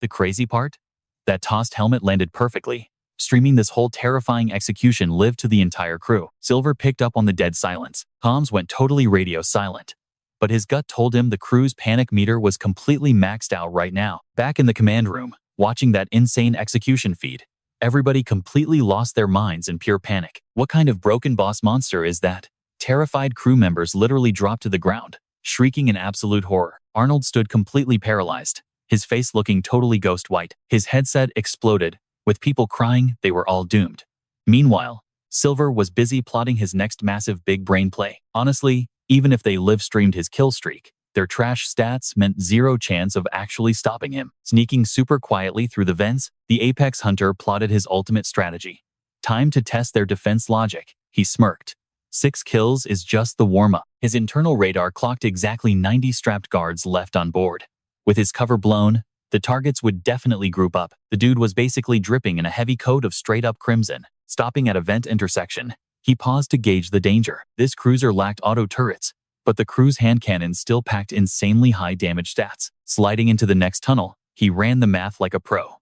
The crazy part? That tossed helmet landed perfectly. Streaming this whole terrifying execution lived to the entire crew. Silver picked up on the dead silence. Comms went totally radio silent. But his gut told him the crew's panic meter was completely maxed out right now. Back in the command room, watching that insane execution feed, everybody completely lost their minds in pure panic. What kind of broken boss monster is that? Terrified crew members literally dropped to the ground, shrieking in absolute horror. Arnold stood completely paralyzed, his face looking totally ghost white. His headset exploded, with people crying they were all doomed. Meanwhile, Silver was busy plotting his next massive big brain play. Honestly, even if they live-streamed his kill streak, their trash stats meant zero chance of actually stopping him. Sneaking super quietly through the vents, the Apex Hunter plotted his ultimate strategy. Time to test their defense logic. He smirked. 6 kills is just the warm-up. His internal radar clocked exactly 90 strapped guards left on board. With his cover blown, the targets would definitely group up. The dude was basically dripping in a heavy coat of straight-up crimson. Stopping at a vent intersection, he paused to gauge the danger. This cruiser lacked auto turrets, but the crew's hand cannons still packed insanely high damage stats. Sliding into the next tunnel, he ran the math like a pro.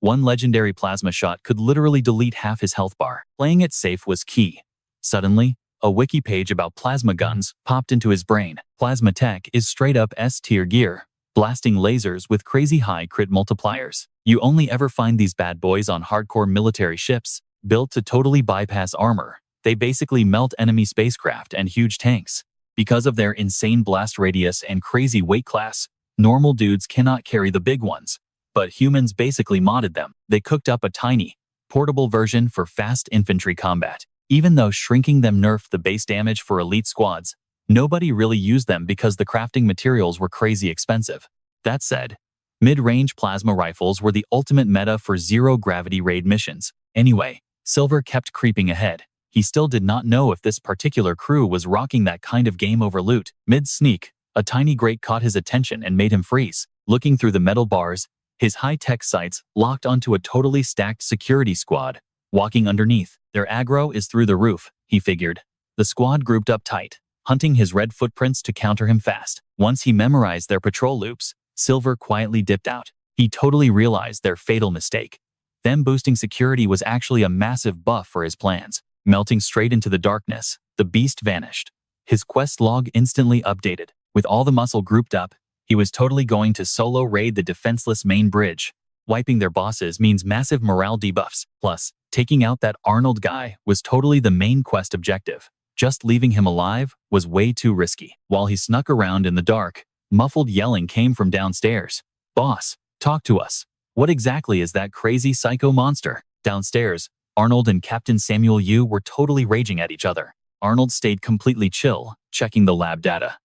One legendary plasma shot could literally delete half his health bar. Playing it safe was key. Suddenly, a wiki page about plasma guns popped into his brain. Plasma tech is straight-up S-tier gear, blasting lasers with crazy high crit multipliers. You only ever find these bad boys on hardcore military ships, built to totally bypass armor. They basically melt enemy spacecraft and huge tanks. Because of their insane blast radius and crazy weight class, normal dudes cannot carry the big ones. But humans basically modded them. They cooked up a tiny, portable version for fast infantry combat. Even though shrinking them nerfed the base damage for elite squads, nobody really used them because the crafting materials were crazy expensive. That said, mid-range plasma rifles were the ultimate meta for zero-gravity raid missions. Anyway, Silver kept creeping ahead. He still did not know if this particular crew was rocking that kind of game-over loot. Mid-sneak, a tiny grate caught his attention and made him freeze. Looking through the metal bars, his high-tech sights locked onto a totally stacked security squad. Walking underneath, their aggro is through the roof, he figured. The squad grouped up tight, hunting his red footprints to counter him fast. Once he memorized their patrol loops, Silver quietly dipped out. He totally realized their fatal mistake. Them boosting security was actually a massive buff for his plans. Melting straight into the darkness, the beast vanished. His quest log instantly updated. With all the muscle grouped up, he was totally going to solo raid the defenseless main bridge. Wiping their bosses means massive morale debuffs. Plus, taking out that Arnold guy was totally the main quest objective. Just leaving him alive was way too risky. While he snuck around in the dark, muffled yelling came from downstairs. "Boss, talk to us. What exactly is that crazy psycho monster?" Downstairs, Arnold and Captain Samuel Yu were totally raging at each other. Arnold stayed completely chill, checking the lab data.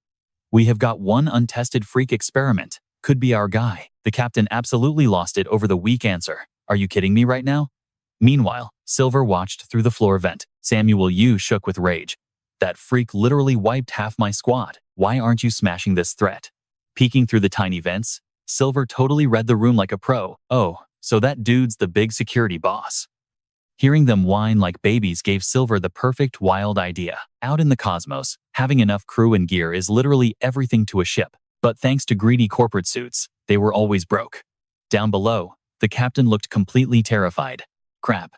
"We have got one untested freak experiment. Could be our guy." The captain absolutely lost it over the weak answer. "Are you kidding me right now?" Meanwhile, Silver watched through the floor vent. Samuel Yu shook with rage. "That freak literally wiped half my squad. Why aren't you smashing this threat?" Peeking through the tiny vents, Silver totally read the room like a pro. "Oh, so that dude's the big security boss." Hearing them whine like babies gave Silver the perfect wild idea. Out in the cosmos, having enough crew and gear is literally everything to a ship. But thanks to greedy corporate suits, they were always broke. Down below, the captain looked completely terrified. "Crap.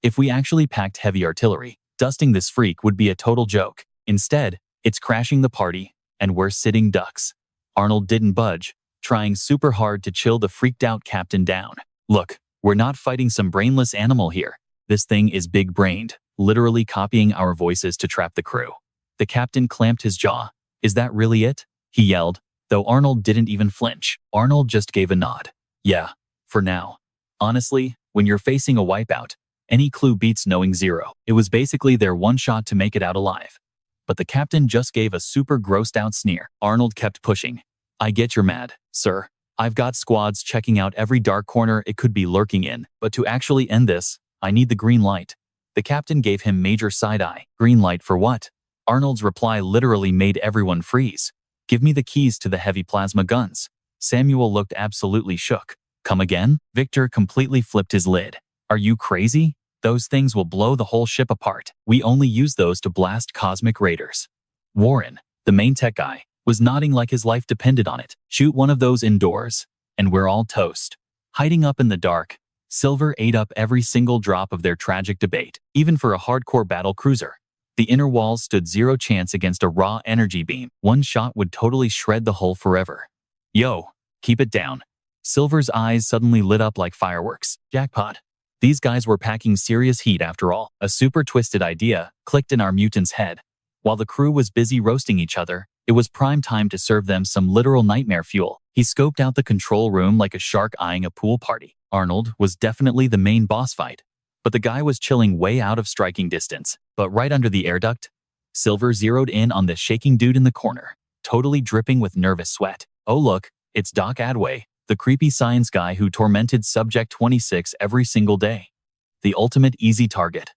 If we actually packed heavy artillery, dusting this freak would be a total joke. Instead, it's crashing the party, and we're sitting ducks." Arnold didn't budge, trying super hard to chill the freaked-out captain down. "Look, we're not fighting some brainless animal here. This thing is big-brained, literally copying our voices to trap the crew." The captain clamped his jaw. "Is that really it?" he yelled, though Arnold didn't even flinch. Arnold just gave a nod. "Yeah, for now. Honestly, when you're facing a wipeout, any clue beats knowing zero." It was basically their one shot to make it out alive. But the captain just gave a super grossed-out sneer. Arnold kept pushing. "I get you're mad, sir. I've got squads checking out every dark corner it could be lurking in. But to actually end this, I need the green light." The captain gave him major side-eye. "Green light for what?" Arnold's reply literally made everyone freeze. "Give me the keys to the heavy plasma guns." Samuel looked absolutely shook. "Come again?" Victor completely flipped his lid. "Are you crazy? Those things will blow the whole ship apart. We only use those to blast cosmic raiders." Warren, the main tech guy, was nodding like his life depended on it. "Shoot one of those indoors, and we're all toast." Hiding up in the dark, Silver ate up every single drop of their tragic debate, even for a hardcore battle cruiser. The inner walls stood zero chance against a raw energy beam. One shot would totally shred the hull forever. Yo, keep it down. Silver's eyes suddenly lit up like fireworks. Jackpot. These guys were packing serious heat after all. A super twisted idea clicked in our mutant's head. While the crew was busy roasting each other, it was prime time to serve them some literal nightmare fuel. He scoped out the control room like a shark eyeing a pool party. Arnold was definitely the main boss fight, but the guy was chilling way out of striking distance. But right under the air duct, Silver zeroed in on the shaking dude in the corner, totally dripping with nervous sweat. Oh look, it's Doc Adway, the creepy science guy who tormented Subject 26 every single day. The ultimate easy target.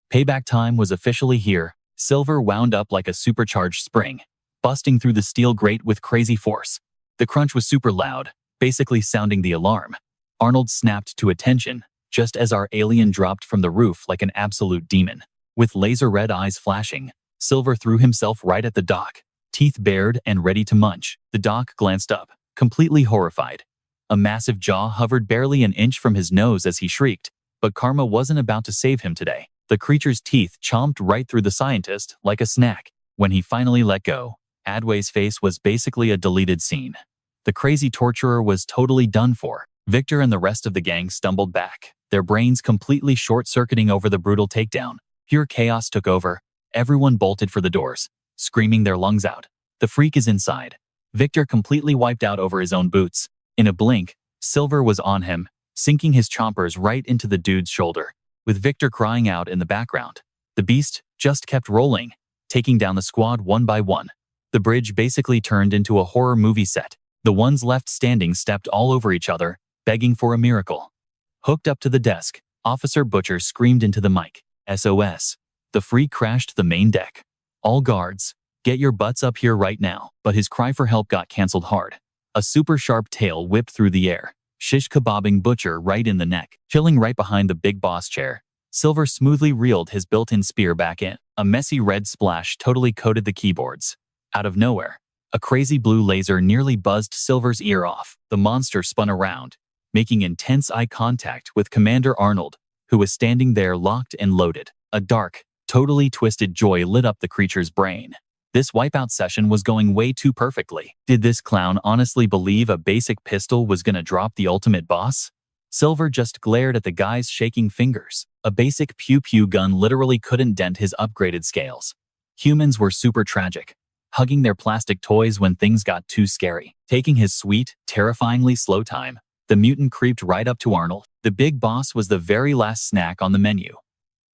Payback time was officially here. Silver wound up like a supercharged spring, busting through the steel grate with crazy force. The crunch was super loud, basically sounding the alarm. Arnold snapped to attention, just as our alien dropped from the roof like an absolute demon. With laser red eyes flashing, Silver threw himself right at the Doc, teeth bared and ready to munch. The Doc glanced up, completely horrified. A massive jaw hovered barely an inch from his nose as he shrieked, but karma wasn't about to save him today. The creature's teeth chomped right through the scientist like a snack. When he finally let go, Adway's face was basically a deleted scene. The crazy torturer was totally done for. Victor and the rest of the gang stumbled back, their brains completely short-circuiting over the brutal takedown. Pure chaos took over. Everyone bolted for the doors, screaming their lungs out. The freak is inside. Victor completely wiped out over his own boots. In a blink, Silver was on him, sinking his chompers right into the dude's shoulder. With Victor crying out in the background, the beast just kept rolling, taking down the squad one by one. The bridge basically turned into a horror movie set. The ones left standing stepped all over each other, begging for a miracle. Hooked up to the desk, Officer Butcher screamed into the mic, SOS. The freak crashed to the main deck. All guards, get your butts up here right now. But his cry for help got cancelled hard. A super sharp tail whipped through the air, shish kebabbing Butcher right in the neck. Chilling right behind the big boss chair, Silver smoothly reeled his built-in spear back in. A messy red splash totally coated the keyboards. Out of nowhere, a crazy blue laser nearly buzzed Silver's ear off. The monster spun around, making intense eye contact with Commander Arnold, who was standing there locked and loaded. A dark, totally twisted joy lit up the creature's brain. This wipeout session was going way too perfectly. Did this clown honestly believe a basic pistol was gonna drop the ultimate boss? Silver just glared at the guy's shaking fingers. A basic pew-pew gun literally couldn't dent his upgraded scales. Humans were super tragic, hugging their plastic toys when things got too scary. Taking his sweet, terrifyingly slow time, the mutant creeped right up to Arnold. The big boss was the very last snack on the menu.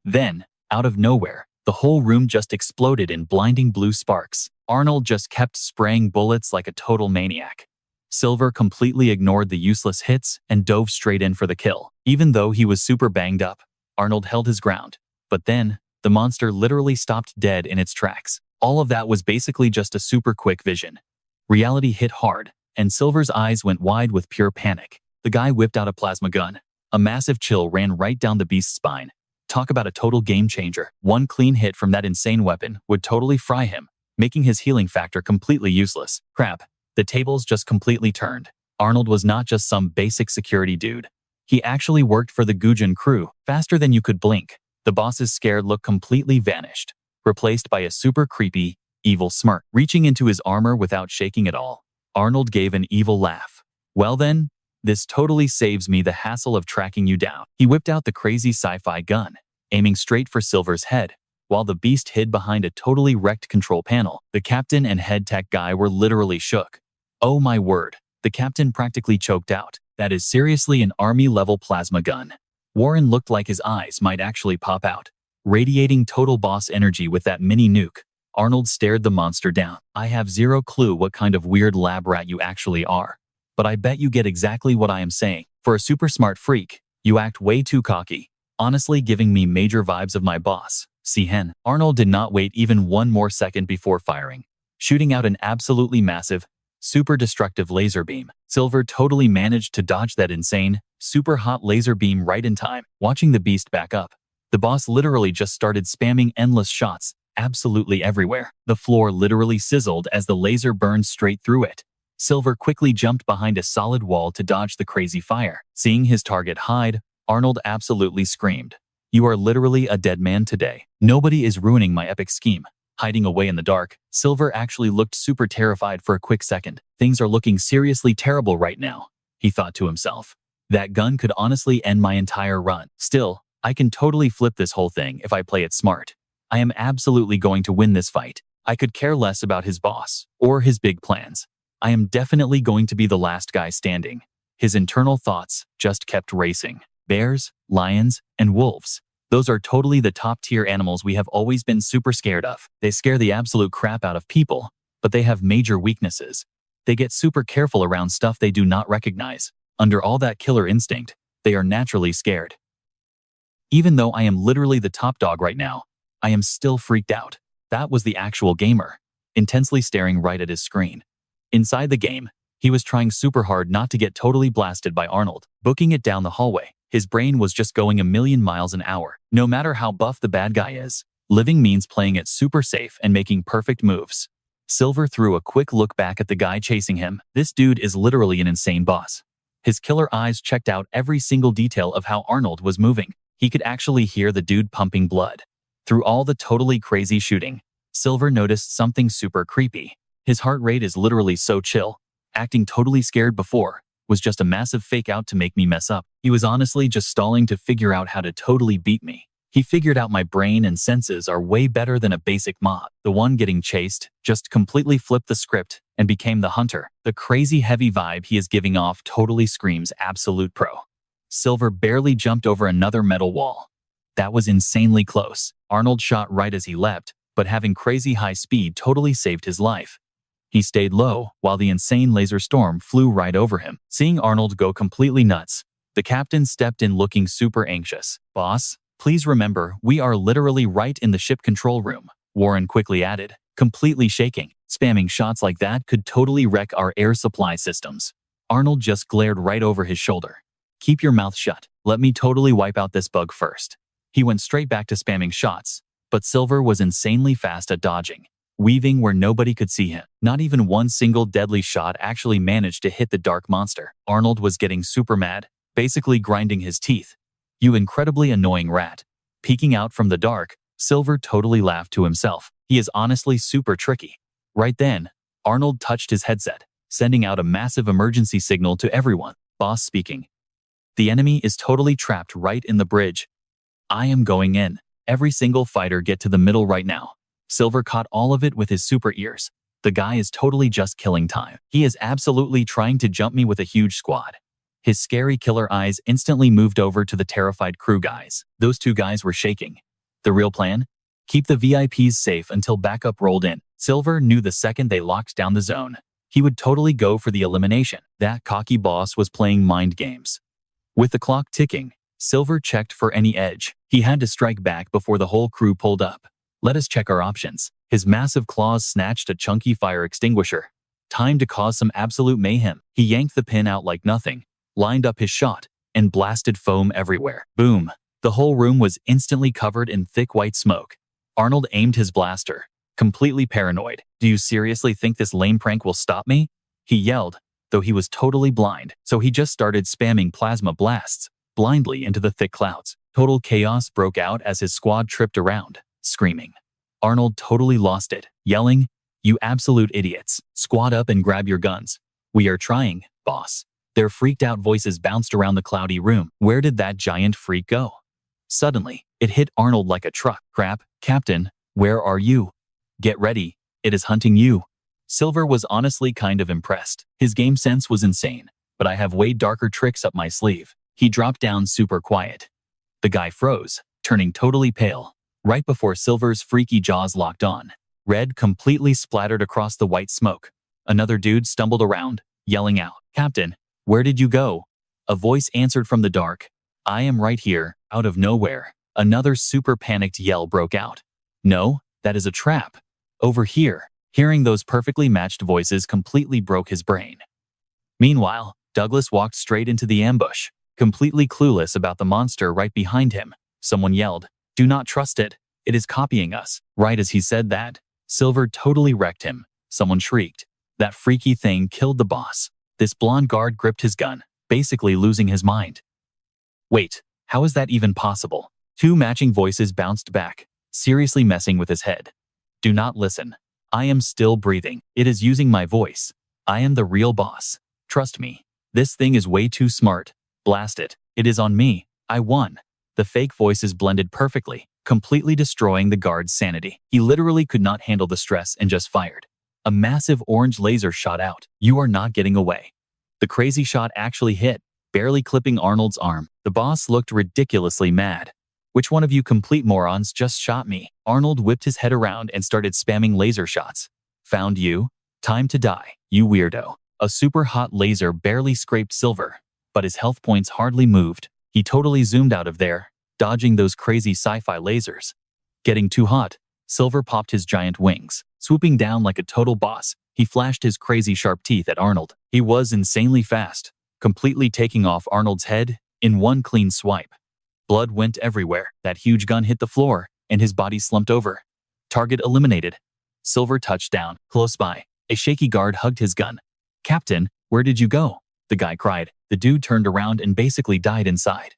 Then, out of nowhere, the whole room just exploded in blinding blue sparks. Arnold just kept spraying bullets like a total maniac. Silver completely ignored the useless hits and dove straight in for the kill. Even though he was super banged up, Arnold held his ground. But then, the monster literally stopped dead in its tracks. All of that was basically just a super quick vision. Reality hit hard, and Silver's eyes went wide with pure panic. The guy whipped out a plasma gun. A massive chill ran right down the beast's spine. Talk about a total game changer. One clean hit from that insane weapon would totally fry him, making his healing factor completely useless. Crap, the tables just completely turned. Arnold was not just some basic security dude. He actually worked for the Gujin crew. Faster than you could blink, the boss's scared look completely vanished, replaced by a super creepy, evil smirk. Reaching into his armor without shaking at all, Arnold gave an evil laugh. Well then, this totally saves me the hassle of tracking you down. He whipped out the crazy sci-fi gun, aiming straight for Silver's head, while the beast hid behind a totally wrecked control panel. The captain and head tech guy were literally shook. Oh my word, the captain practically choked out. That is seriously an army-level plasma gun. Warren looked like his eyes might actually pop out, radiating total boss energy with that mini nuke. Arnold stared the monster down. I have zero clue what kind of weird lab rat you actually are, but I bet you get exactly what I am saying. For a super smart freak, you act way too cocky, honestly giving me major vibes of my boss, Hen. Arnold did not wait even one more second before firing, shooting out an absolutely massive, super destructive laser beam. Silver totally managed to dodge that insane, super hot laser beam right in time. Watching the beast back up, the boss literally just started spamming endless shots, absolutely everywhere. The floor literally sizzled as the laser burned straight through it, Silver quickly jumped behind a solid wall to dodge the crazy fire. Seeing his target hide, Arnold absolutely screamed. You are literally a dead man today. Nobody is ruining my epic scheme. Hiding away in the dark, Silver actually looked super terrified for a quick second. Things are looking seriously terrible right now, he thought to himself. That gun could honestly end my entire run. Still, I can totally flip this whole thing if I play it smart. I am absolutely going to win this fight. I could care less about his boss or his big plans. I am definitely going to be the last guy standing. His internal thoughts just kept racing. Bears, lions, and wolves. Those are totally the top-tier animals we have always been super scared of. They scare the absolute crap out of people, but they have major weaknesses. They get super careful around stuff they do not recognize. Under all that killer instinct, they are naturally scared. Even though I am literally the top dog right now, I am still freaked out. That was the actual gamer, intensely staring right at his screen. Inside the game, he was trying super hard not to get totally blasted by Arnold, booking it down the hallway. His brain was just going a million miles an hour. No matter how buff the bad guy is, living means playing it super safe and making perfect moves. Silver threw a quick look back at the guy chasing him. This dude is literally an insane boss. His killer eyes checked out every single detail of how Arnold was moving. He could actually hear the dude pumping blood. Through all the totally crazy shooting, Silver noticed something super creepy. His heart rate is literally so chill. Acting totally scared before was just a massive fake out to make me mess up. He was honestly just stalling to figure out how to totally beat me. He figured out my brain and senses are way better than a basic mob. The one getting chased just completely flipped the script and became the hunter. The crazy heavy vibe he is giving off totally screams absolute pro. Silver barely jumped over another metal wall. That was insanely close. Arnold shot right as he leapt, but having crazy high speed totally saved his life. He stayed low while the insane laser storm flew right over him. Seeing Arnold go completely nuts, the captain stepped in looking super anxious. Boss, please remember, we are literally right in the ship control room, Warren quickly added, completely shaking. Spamming shots like that could totally wreck our air supply systems. Arnold just glared right over his shoulder. Keep your mouth shut. Let me totally wipe out this bug first. He went straight back to spamming shots, but Silver was insanely fast at dodging, weaving where nobody could see him. Not even one single deadly shot actually managed to hit the dark monster. Arnold was getting super mad, basically grinding his teeth. You incredibly annoying rat. Peeking out from the dark, Silver totally laughed to himself. He is honestly super tricky. Right then, Arnold touched his headset, sending out a massive emergency signal to everyone. Boss speaking. The enemy is totally trapped right in the bridge. I am going in. Every single fighter get to the middle right now. Silver caught all of it with his super ears. The guy is totally just killing time. He is absolutely trying to jump me with a huge squad. His scary killer eyes instantly moved over to the terrified crew guys. Those two guys were shaking. The real plan? Keep the VIPs safe until backup rolled in. Silver knew the second they locked down the zone, he would totally go for the elimination. That cocky boss was playing mind games. With the clock ticking, Silver checked for any edge. He had to strike back before the whole crew pulled up. Let us check our options. His massive claws snatched a chunky fire extinguisher. Time to cause some absolute mayhem. He yanked the pin out like nothing, lined up his shot, and blasted foam everywhere. Boom! The whole room was instantly covered in thick white smoke. Arnold aimed his blaster, completely paranoid. Do you seriously think this lame prank will stop me? He yelled, though he was totally blind, so he just started spamming plasma blasts blindly into the thick clouds. Total chaos broke out as his squad tripped around, screaming. Arnold totally lost it, yelling, "You absolute idiots. Squad up and grab your guns. We are trying, boss." Their freaked out voices bounced around the cloudy room. Where did that giant freak go? Suddenly, it hit Arnold like a truck. Crap, Captain, where are you? Get ready, it is hunting you. Silver was honestly kind of impressed. His game sense was insane, but I have way darker tricks up my sleeve. He dropped down super quiet. The guy froze, turning totally pale. Right before Silver's freaky jaws locked on, red completely splattered across the white smoke. Another dude stumbled around, yelling out, "Captain, where did you go?" A voice answered from the dark, "I am right here." Out of nowhere, another super panicked yell broke out. "No, that is a trap. Over here." Hearing those perfectly matched voices completely broke his brain. Meanwhile, Douglas walked straight into the ambush, completely clueless about the monster right behind him. Someone yelled, "Do not trust it. It is copying us." Right as he said that, Silver totally wrecked him. Someone shrieked, That freaky thing killed the boss. This blonde guard gripped his gun, basically losing his mind. Wait, how is that even possible? Two matching voices bounced back, seriously messing with his head. Do not listen. I am still breathing. It is using my voice. I am the real boss. Trust me. This thing is way too smart. Blast it. It is on me. I won. The fake voices blended perfectly, completely destroying the guard's sanity. He literally could not handle the stress and just fired. A massive orange laser shot out. You are not getting away. The crazy shot actually hit, barely clipping Arnold's arm. The boss looked ridiculously mad. Which one of you complete morons just shot me? Arnold whipped his head around and started spamming laser shots. Found you? Time to die, you weirdo. A super hot laser barely scraped Silver, but his health points hardly moved. He totally zoomed out of there, dodging those crazy sci-fi lasers. Getting too hot, Silver popped his giant wings. Swooping down like a total boss, he flashed his crazy sharp teeth at Arnold. He was insanely fast, completely taking off Arnold's head in one clean swipe. Blood went everywhere. That huge gun hit the floor, and his body slumped over. Target eliminated. Silver touched down. Close by, a shaky guard hugged his gun. Captain, where did you go? The guy cried. The dude turned around and basically died inside.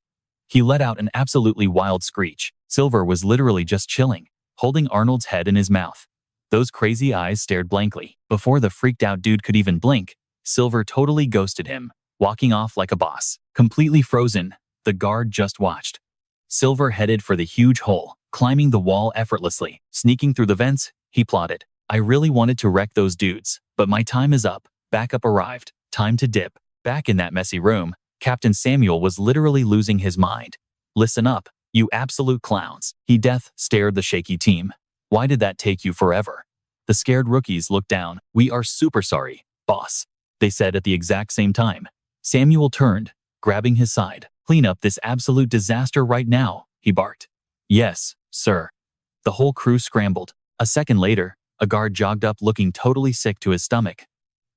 He let out an absolutely wild screech. Silver was literally just chilling, holding Arnold's head in his mouth. Those crazy eyes stared blankly. Before the freaked out dude could even blink, Silver totally ghosted him, walking off like a boss. Completely frozen, the guard just watched. Silver headed for the huge hole, climbing the wall effortlessly. Sneaking through the vents, he plotted. I really wanted to wreck those dudes, but my time is up. Backup arrived. Time to dip. Back in that messy room, Captain Samuel was literally losing his mind. Listen up, you absolute clowns. He death stared the shaky team. Why did that take you forever? The scared rookies looked down. We are super sorry, boss, they said at the exact same time. Samuel turned, grabbing his side. Clean up this absolute disaster right now, he barked. Yes, sir. The whole crew scrambled. A second later, a guard jogged up looking totally sick to his stomach.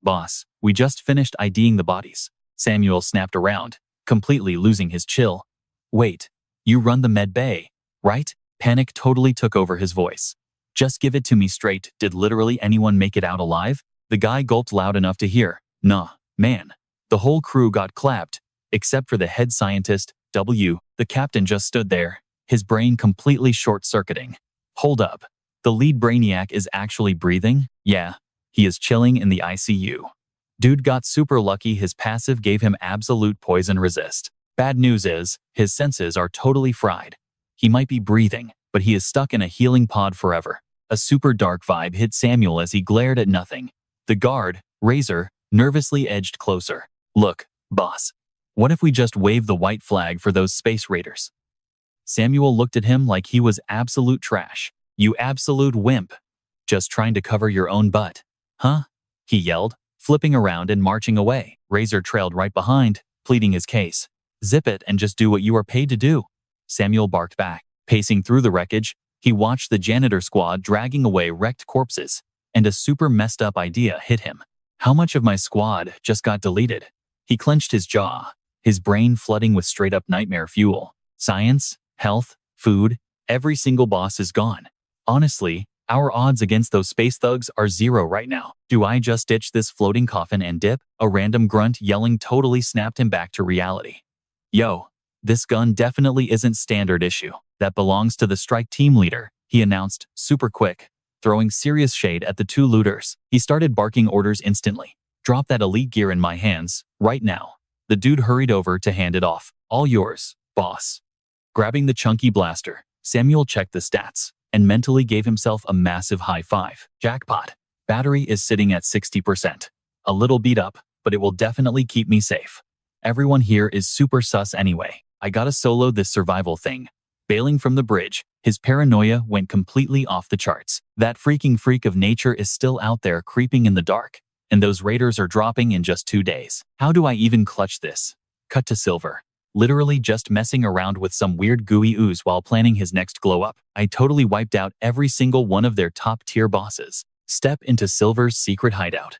Boss, we just finished IDing the bodies. Samuel snapped around, completely losing his chill. Wait, you run the med bay, right? Panic totally took over his voice. Just give it to me straight. Did literally anyone make it out alive? The guy gulped loud enough to hear. Nah, man. The whole crew got clapped, except for the head scientist, W. The captain just stood there, his brain completely short-circuiting. Hold up. The lead brainiac is actually breathing? Yeah, he is chilling in the ICU. Dude got super lucky his passive gave him absolute poison resist. Bad news is, his senses are totally fried. He might be breathing, but he is stuck in a healing pod forever. A super dark vibe hit Samuel as he glared at nothing. The guard, Razor, nervously edged closer. Look, boss. What if we just wave the white flag for those space raiders? Samuel looked at him like he was absolute trash. You absolute wimp. Just trying to cover your own butt. Huh? He yelled, flipping around and marching away. Razor trailed right behind, pleading his case. Zip it and just do what you are paid to do. Samuel barked back. Pacing through the wreckage, he watched the janitor squad dragging away wrecked corpses, and a super messed up idea hit him. How much of my squad just got deleted? He clenched his jaw, his brain flooding with straight up nightmare fuel. Science, health, food, every single boss is gone. Honestly, our odds against those space thugs are 0 right now. Do I just ditch this floating coffin and dip? A random grunt yelling totally snapped him back to reality. Yo, this gun definitely isn't standard issue. That belongs to the strike team leader, he announced, super quick, throwing serious shade at the two looters. He started barking orders instantly. Drop that elite gear in my hands, right now. The dude hurried over to hand it off. All yours, boss. Grabbing the chunky blaster, Samuel checked the stats and mentally gave himself a massive high five. Jackpot. Battery is sitting at 60%. A little beat up, but it will definitely keep me safe. Everyone here is super sus anyway. I gotta solo this survival thing. Bailing from the bridge, his paranoia went completely off the charts. That freaking freak of nature is still out there creeping in the dark, and those raiders are dropping in just 2 days. How do I even clutch this? Cut to Silver. Literally just messing around with some weird gooey ooze while planning his next glow-up. I totally wiped out every single one of their top-tier bosses. Step into Silver's secret hideout.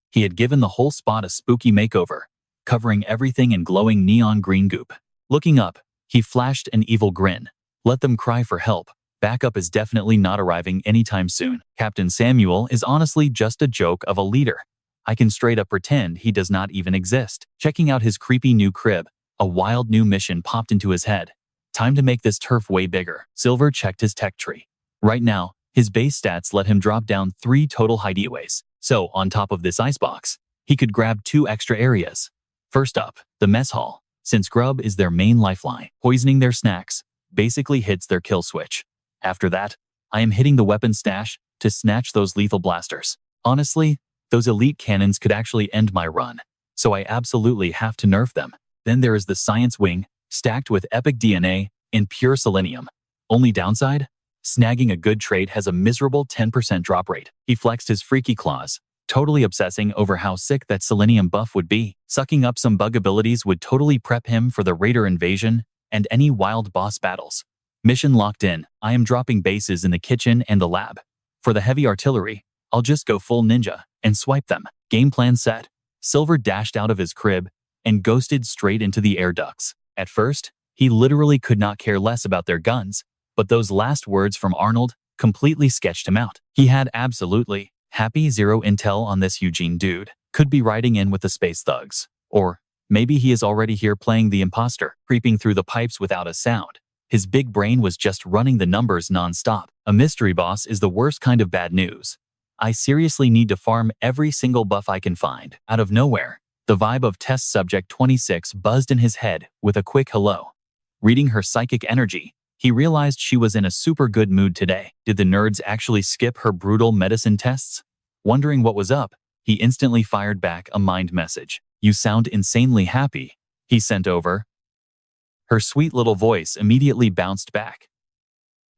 He had given the whole spot a spooky makeover, covering everything in glowing neon green goop. Looking up, he flashed an evil grin. Let them cry for help. Backup is definitely not arriving anytime soon. Captain Samuel is honestly just a joke of a leader. I can straight up pretend he does not even exist. Checking out his creepy new crib, a wild new mission popped into his head. Time to make this turf way bigger. Silver checked his tech tree. Right now, his base stats let him drop down 3 total hideaways. So, on top of this icebox, he could grab 2 extra areas. First up, the mess hall. Since grub is their main lifeline, poisoning their snacks basically hits their kill switch. After that, I am hitting the weapon stash to snatch those lethal blasters. Honestly, those elite cannons could actually end my run, so I absolutely have to nerf them. Then there is the science wing, stacked with epic DNA and pure selenium. Only downside? Snagging a good trait has a miserable 10% drop rate. He flexed his freaky claws, totally obsessing over how sick that selenium buff would be. Sucking up some bug abilities would totally prep him for the raider invasion and any wild boss battles. Mission locked in. I am dropping bases in the kitchen and the lab. For the heavy artillery, I'll just go full ninja and swipe them. Game plan set. Silver dashed out of his crib and ghosted straight into the air ducts. At first, he literally could not care less about their guns, but those last words from Arnold completely sketched him out. He had absolutely happy zero intel on this Eugene dude. Could be riding in with the space thugs. Or maybe he is already here playing the imposter, creeping through the pipes without a sound. His big brain was just running the numbers non-stop. A mystery boss is the worst kind of bad news. I seriously need to farm every single buff I can find. Out of nowhere, the vibe of test subject 26 buzzed in his head with a quick hello. Reading her psychic energy, he realized she was in a super good mood today. Did the nerds actually skip her brutal medicine tests? Wondering what was up, he instantly fired back a mind message. "You sound insanely happy," he sent over. Her sweet little voice immediately bounced back.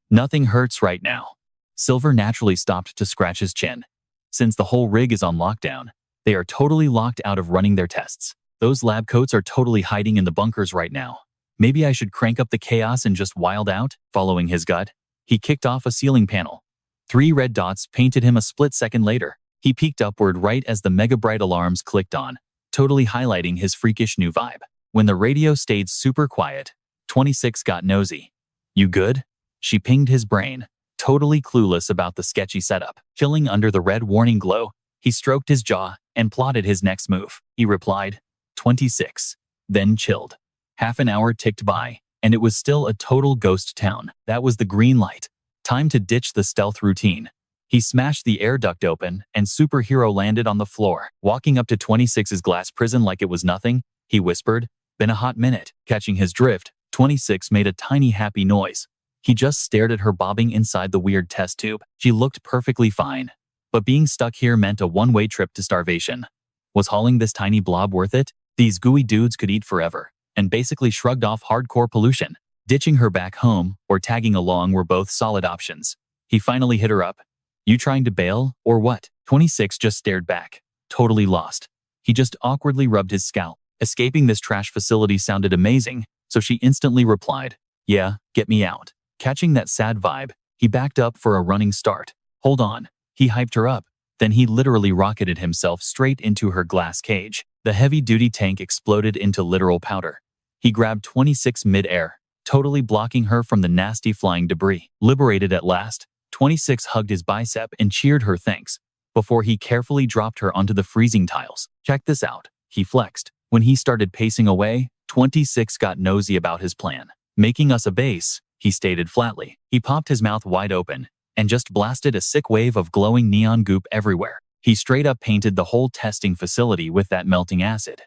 "Nothing hurts right now." Silver naturally stopped to scratch his chin. Since the whole rig is on lockdown, they are totally locked out of running their tests. Those lab coats are totally hiding in the bunkers right now. Maybe I should crank up the chaos and just wild out. Following his gut, he kicked off a ceiling panel. 3 red dots painted him a split second later. He peeked upward right as the mega bright alarms clicked on, totally highlighting his freakish new vibe. When the radio stayed super quiet, 26 got nosy. "You good?" She pinged his brain, totally clueless about the sketchy setup. Chilling under the red warning glow, he stroked his jaw and plotted his next move. He replied, 26, then chilled. Half an hour ticked by, and it was still a total ghost town. That was the green light. Time to ditch the stealth routine. He smashed the air duct open, and superhero landed on the floor. Walking up to 26's glass prison like it was nothing, he whispered, "Been a hot minute." Catching his drift, 26 made a tiny happy noise. He just stared at her bobbing inside the weird test tube. She looked perfectly fine, but being stuck here meant a one-way trip to starvation. Was hauling this tiny blob worth it? These gooey dudes could eat forever, and basically shrugged off hardcore pollution. Ditching her back home or tagging along were both solid options. He finally hit her up. "You trying to bail, or what?" 26 just stared back, totally lost. He just awkwardly rubbed his scalp. Escaping this trash facility sounded amazing, so she instantly replied, "Yeah, get me out." Catching that sad vibe, he backed up for a running start. "Hold on." He hyped her up. Then he literally rocketed himself straight into her glass cage. The heavy-duty tank exploded into literal powder. He grabbed 26 mid-air, totally blocking her from the nasty flying debris. Liberated at last, 26 hugged his bicep and cheered her thanks, before he carefully dropped her onto the freezing tiles. "Check this out," he flexed. When he started pacing away, 26 got nosy about his plan. "Making us a base," he stated flatly. He popped his mouth wide open and just blasted a sick wave of glowing neon goop everywhere. He straight up painted the whole testing facility with that melting acid.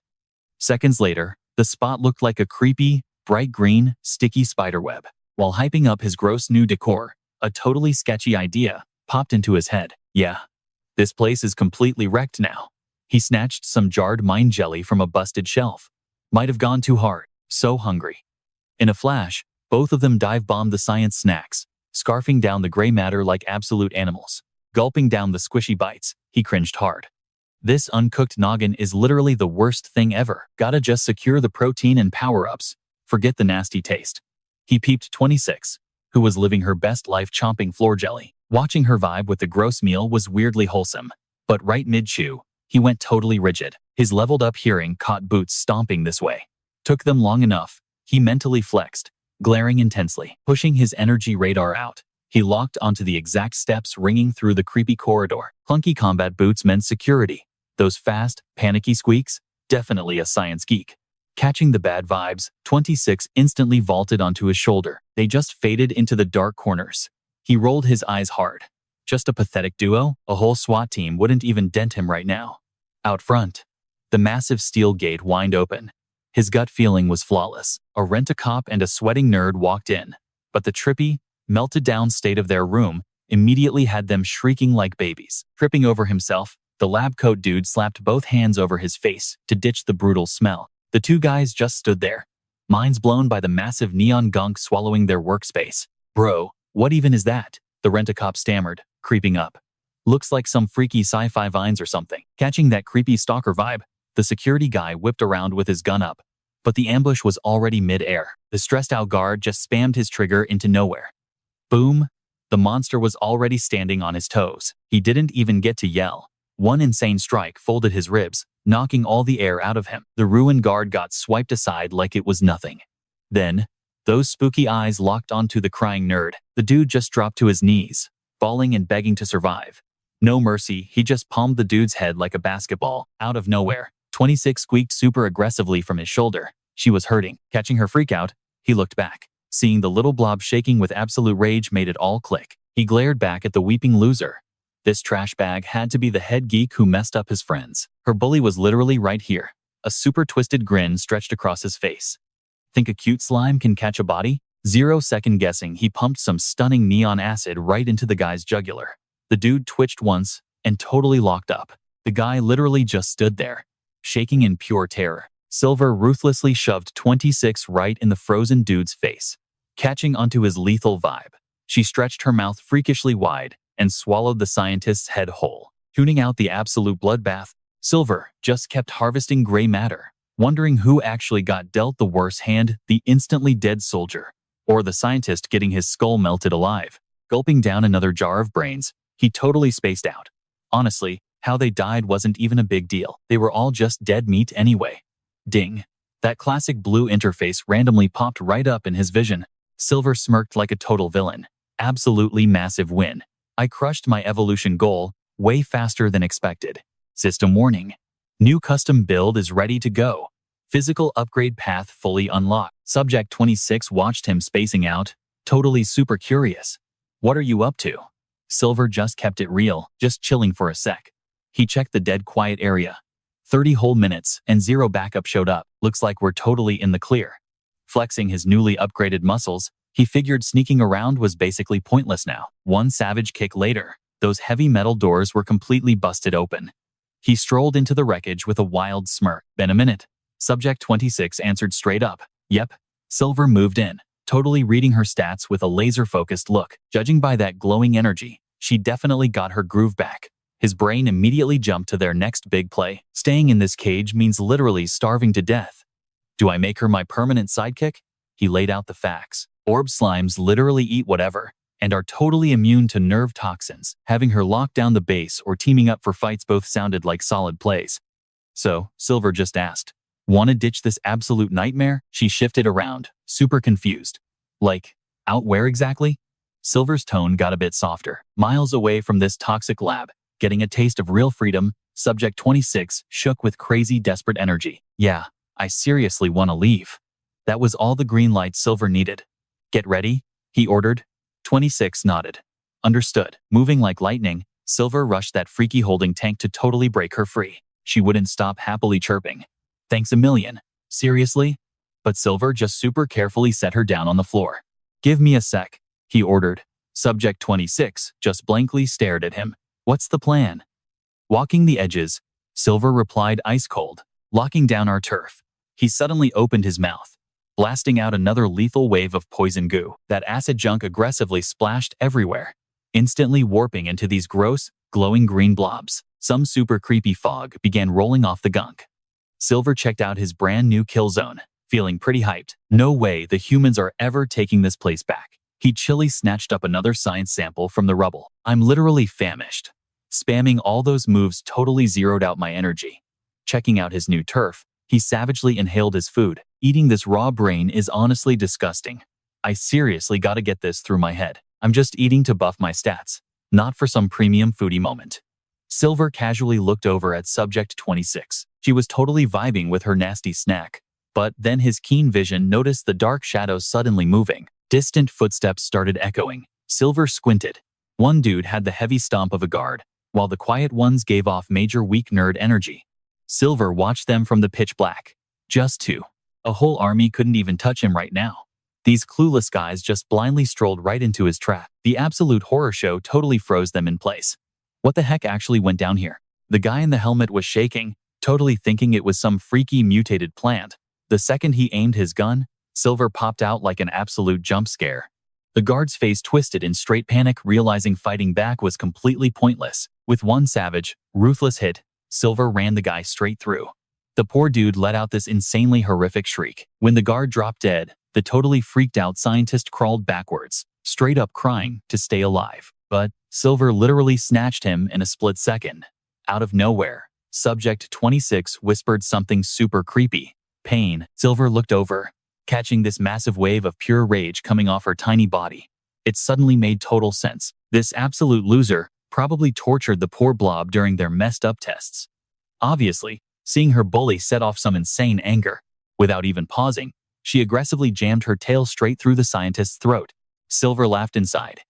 Seconds later, the spot looked like a creepy, bright green, sticky spiderweb. While hyping up his gross new decor, a totally sketchy idea popped into his head. "Yeah, this place is completely wrecked now." He snatched some jarred mind jelly from a busted shelf. Might have gone too hard. So hungry. In a flash, both of them dive-bombed the science snacks, scarfing down the gray matter like absolute animals. Gulping down the squishy bites, he cringed hard. This uncooked noggin is literally the worst thing ever. Gotta just secure the protein and power-ups. Forget the nasty taste. He peeped 26, who was living her best life chomping floor jelly. Watching her vibe with the gross meal was weirdly wholesome. But right mid-chew, he went totally rigid. His leveled-up hearing caught boots stomping this way. Took them long enough, he mentally flexed, glaring intensely. Pushing his energy radar out, he locked onto the exact steps ringing through the creepy corridor. Clunky combat boots meant security, Those fast, panicky squeaks? Definitely a science geek. Catching the bad vibes, 26 instantly vaulted onto his shoulder. They just faded into the dark corners. He rolled his eyes hard. Just a pathetic duo? A whole SWAT team wouldn't even dent him right now. Out front, the massive steel gate whined open. His gut feeling was flawless. A rent-a-cop and a sweating nerd walked in, but the trippy, melted-down state of their room immediately had them shrieking like babies. Tripping over himself, the lab coat dude slapped both hands over his face to ditch the brutal smell. The two guys just stood there, minds blown by the massive neon gunk swallowing their workspace. Bro, what even is that? The rent-a-cop stammered, creeping up. Looks like some freaky sci-fi vines or something. Catching that creepy stalker vibe, the security guy whipped around with his gun up. But the ambush was already mid-air. The stressed-out guard just spammed his trigger into nowhere. Boom! The monster was already standing on his toes. He didn't even get to yell. One insane strike folded his ribs, knocking all the air out of him. The ruined guard got swiped aside like it was nothing. Then, those spooky eyes locked onto the crying nerd. The dude just dropped to his knees, bawling and begging to survive. No mercy, he just palmed the dude's head like a basketball. Out of nowhere, 26 squeaked super aggressively from his shoulder. She was hurting. Catching her freakout, he looked back. Seeing the little blob shaking with absolute rage made it all click. He glared back at the weeping loser. This trash bag had to be the head geek who messed up his friends. Her bully was literally right here. A super twisted grin stretched across his face. Think a cute slime can catch a body? 0 second guessing, he pumped some stunning neon acid right into the guy's jugular. The dude twitched once and totally locked up. The guy literally just stood there, shaking in pure terror. Silver ruthlessly shoved 26 right in the frozen dude's face. Catching onto his lethal vibe, she stretched her mouth freakishly wide and swallowed the scientist's head whole. Tuning out the absolute bloodbath, Silver just kept harvesting gray matter, wondering who actually got dealt the worse hand, the instantly dead soldier, or the scientist getting his skull melted alive. Gulping down another jar of brains, he totally spaced out. Honestly, how they died wasn't even a big deal. They were all just dead meat anyway. Ding. That classic blue interface randomly popped right up in his vision. Silver smirked like a total villain. Absolutely massive win. I crushed my evolution goal way faster than expected. System warning. New custom build is ready to go. Physical upgrade path fully unlocked. Subject 26 watched him spacing out, totally super curious. What are you up to? Silver just kept it real, just chilling for a sec. He checked the dead quiet area. 30 whole minutes and 0 backup showed up. Looks like we're totally in the clear. Flexing his newly upgraded muscles, he figured sneaking around was basically pointless now. One savage kick later, those heavy metal doors were completely busted open. He strolled into the wreckage with a wild smirk. Been a minute. Subject 26 answered straight up. Yep. Silver moved in, totally reading her stats with a laser-focused look. Judging by that glowing energy, she definitely got her groove back. His brain immediately jumped to their next big play. Staying in this cage means literally starving to death. Do I make her my permanent sidekick? He laid out the facts. Orb slimes literally eat whatever, and are totally immune to nerve toxins. Having her lock down the base or teaming up for fights both sounded like solid plays. So, Silver just asked, wanna ditch this absolute nightmare? She shifted around, super confused. Like, out where exactly? Silver's tone got a bit softer. Miles away from this toxic lab, getting a taste of real freedom, Subject 26 shook with crazy desperate energy. Yeah, I seriously want to leave. That was all the green light Silver needed. Get ready, he ordered. 26 nodded. Understood. Moving like lightning, Silver rushed that freaky holding tank to totally break her free. She wouldn't stop happily chirping. Thanks a million. Seriously? But Silver just super carefully set her down on the floor. Give me a sec, he ordered. Subject 26 just blankly stared at him. What's the plan? Walking the edges, Silver replied ice cold. Locking down our turf. He suddenly opened his mouth, blasting out another lethal wave of poison goo. That acid junk aggressively splashed everywhere, instantly warping into these gross, glowing green blobs. Some super creepy fog began rolling off the gunk. Silver checked out his brand new kill zone, feeling pretty hyped. No way the humans are ever taking this place back. He chilly snatched up another science sample from the rubble. I'm literally famished. Spamming all those moves totally zeroed out my energy. Checking out his new turf, he savagely inhaled his food. Eating this raw brain is honestly disgusting. I seriously gotta get this through my head. I'm just eating to buff my stats, not for some premium foodie moment. Silver casually looked over at Subject 26. She was totally vibing with her nasty snack. But then his keen vision noticed the dark shadows suddenly moving. Distant footsteps started echoing. Silver squinted. One dude had the heavy stomp of a guard, while the quiet ones gave off major weak nerd energy. Silver watched them from the pitch black. Just two. A whole army couldn't even touch him right now. These clueless guys just blindly strolled right into his trap. The absolute horror show totally froze them in place. What the heck actually went down here? The guy in the helmet was shaking, totally thinking it was some freaky mutated plant. The second he aimed his gun, Silver popped out like an absolute jump scare. The guard's face twisted in straight panic, realizing fighting back was completely pointless. With one savage, ruthless hit, Silver ran the guy straight through. The poor dude let out this insanely horrific shriek. When the guard dropped dead, the totally freaked out scientist crawled backwards, straight up crying to stay alive. But Silver literally snatched him in a split second. Out of nowhere, Subject 26 whispered something super creepy. Pain. Silver looked over, catching this massive wave of pure rage coming off her tiny body. It suddenly made total sense. This absolute loser probably tortured the poor blob during their messed up tests. Obviously, seeing her bully set off some insane anger. Without even pausing, she aggressively jammed her tail straight through the scientist's throat. Silver laughed inside.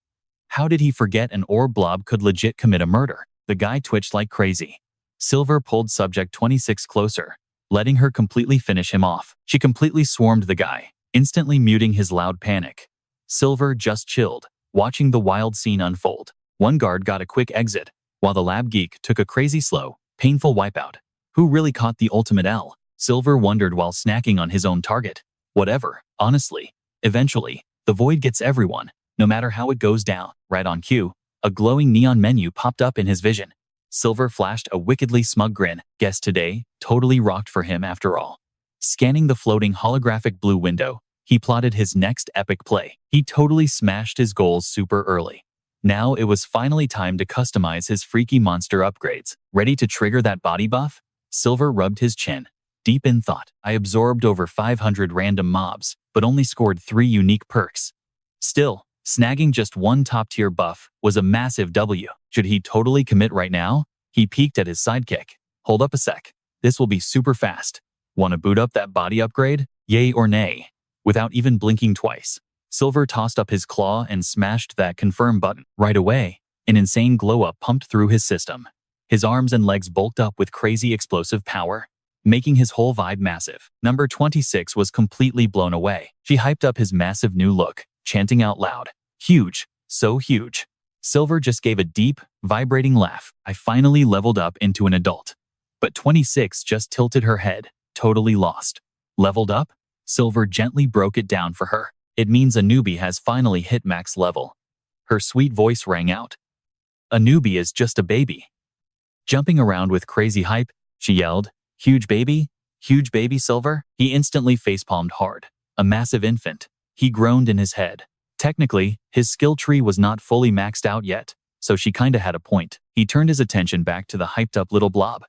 How did he forget an orb blob could legit commit a murder? The guy twitched like crazy. Silver pulled Subject 26 closer, letting her completely finish him off. She completely swarmed the guy, instantly muting his loud panic. Silver just chilled, watching the wild scene unfold. One guard got a quick exit, while the lab geek took a crazy slow, painful wipeout. Who really caught the ultimate L? Silver wondered while snacking on his own target. Whatever, honestly. Eventually, the void gets everyone, no matter how it goes down. Right on cue, a glowing neon menu popped up in his vision. Silver flashed a wickedly smug grin. Guess today totally rocked for him after all. Scanning the floating holographic blue window, he plotted his next epic play. He totally smashed his goals super early. Now it was finally time to customize his freaky monster upgrades. Ready to trigger that body buff? Silver rubbed his chin, deep in thought. I absorbed over 500 random mobs, but only scored 3 unique perks. Still, snagging just one top-tier buff was a massive W. Should he totally commit right now? He peeked at his sidekick. Hold up a sec. This will be super fast. Want to boot up that body upgrade? Yay or nay? Without even blinking twice, Silver tossed up his claw and smashed that confirm button. Right away, an insane glow-up pumped through his system. His arms and legs bulked up with crazy explosive power, making his whole vibe massive. Number 26 was completely blown away. She hyped up his massive new look, chanting out loud, "Huge, so huge." Silver just gave a deep, vibrating laugh. I finally leveled up into an adult. But 26 just tilted her head, totally lost. Leveled up? Silver gently broke it down for her. It means a newbie has finally hit max level. Her sweet voice rang out. A newbie is just a baby. Jumping around with crazy hype, she yelled, huge baby, Silver." He instantly facepalmed hard. A massive infant. He groaned in his head. Technically, his skill tree was not fully maxed out yet, so she kinda had a point. He turned his attention back to the hyped-up little blob.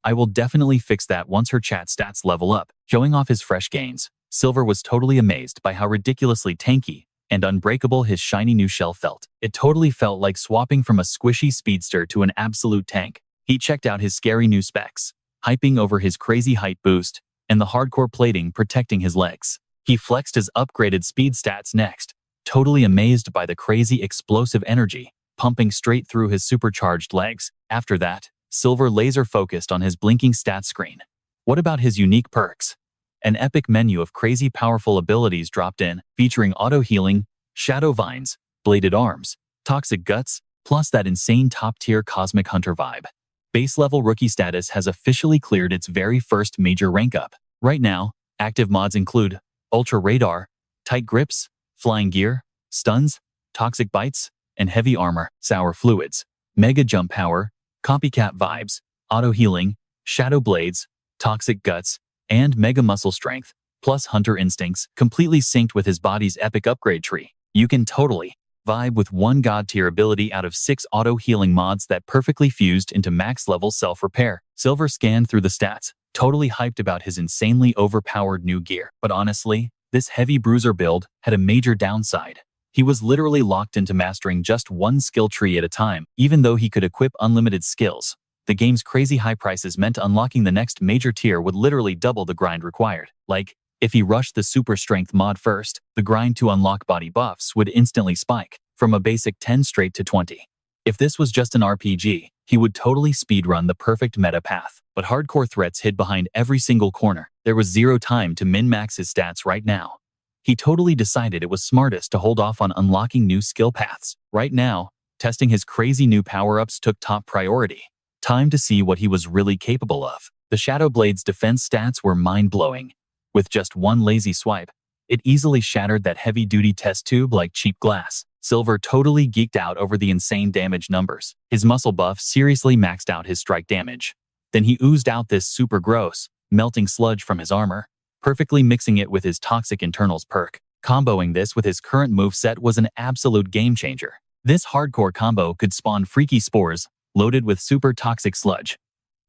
I will definitely fix that once her chat stats level up. Showing off his fresh gains, Silver was totally amazed by how ridiculously tanky and unbreakable his shiny new shell felt. It totally felt like swapping from a squishy speedster to an absolute tank. He checked out his scary new specs, hyping over his crazy height boost and the hardcore plating protecting his legs. He flexed his upgraded speed stats next, totally amazed by the crazy explosive energy pumping straight through his supercharged legs. After that, Silver laser focused on his blinking stats screen. What about his unique perks? An epic menu of crazy powerful abilities dropped in, featuring auto-healing, shadow vines, bladed arms, toxic guts, plus that insane top-tier cosmic hunter vibe. Base level rookie status has officially cleared its very first major rank up. Right now, active mods include Ultra Radar, Tight Grips, Flying Gear, Stuns, Toxic Bites, and Heavy Armor, Sour Fluids, Mega Jump Power, Copycat Vibes, Auto Healing, Shadow Blades, Toxic Guts, and Mega Muscle Strength, plus Hunter Instincts, completely synced with his body's epic upgrade tree. You can totally vibe with one god-tier ability out of 6 auto-healing mods that perfectly fused into max-level self-repair. Silver scanned through the stats, totally hyped about his insanely overpowered new gear. But honestly, this heavy bruiser build had a major downside. He was literally locked into mastering just one skill tree at a time, even though he could equip unlimited skills. The game's crazy high prices meant unlocking the next major tier would literally double the grind required. Like, if he rushed the super strength mod first, the grind to unlock body buffs would instantly spike, from a basic 10 straight to 20. If this was just an RPG, he would totally speedrun the perfect meta path. But hardcore threats hid behind every single corner. There was zero time to min-max his stats right now. He totally decided it was smartest to hold off on unlocking new skill paths. Right now, testing his crazy new power-ups took top priority. Time to see what he was really capable of. The Shadow Blade's defense stats were mind-blowing. With just one lazy swipe, it easily shattered that heavy-duty test tube like cheap glass. Silver totally geeked out over the insane damage numbers. His muscle buff seriously maxed out his strike damage. Then he oozed out this super gross, melting sludge from his armor, perfectly mixing it with his toxic internals perk. Comboing this with his current moveset was an absolute game-changer. This hardcore combo could spawn freaky spores, loaded with super toxic sludge.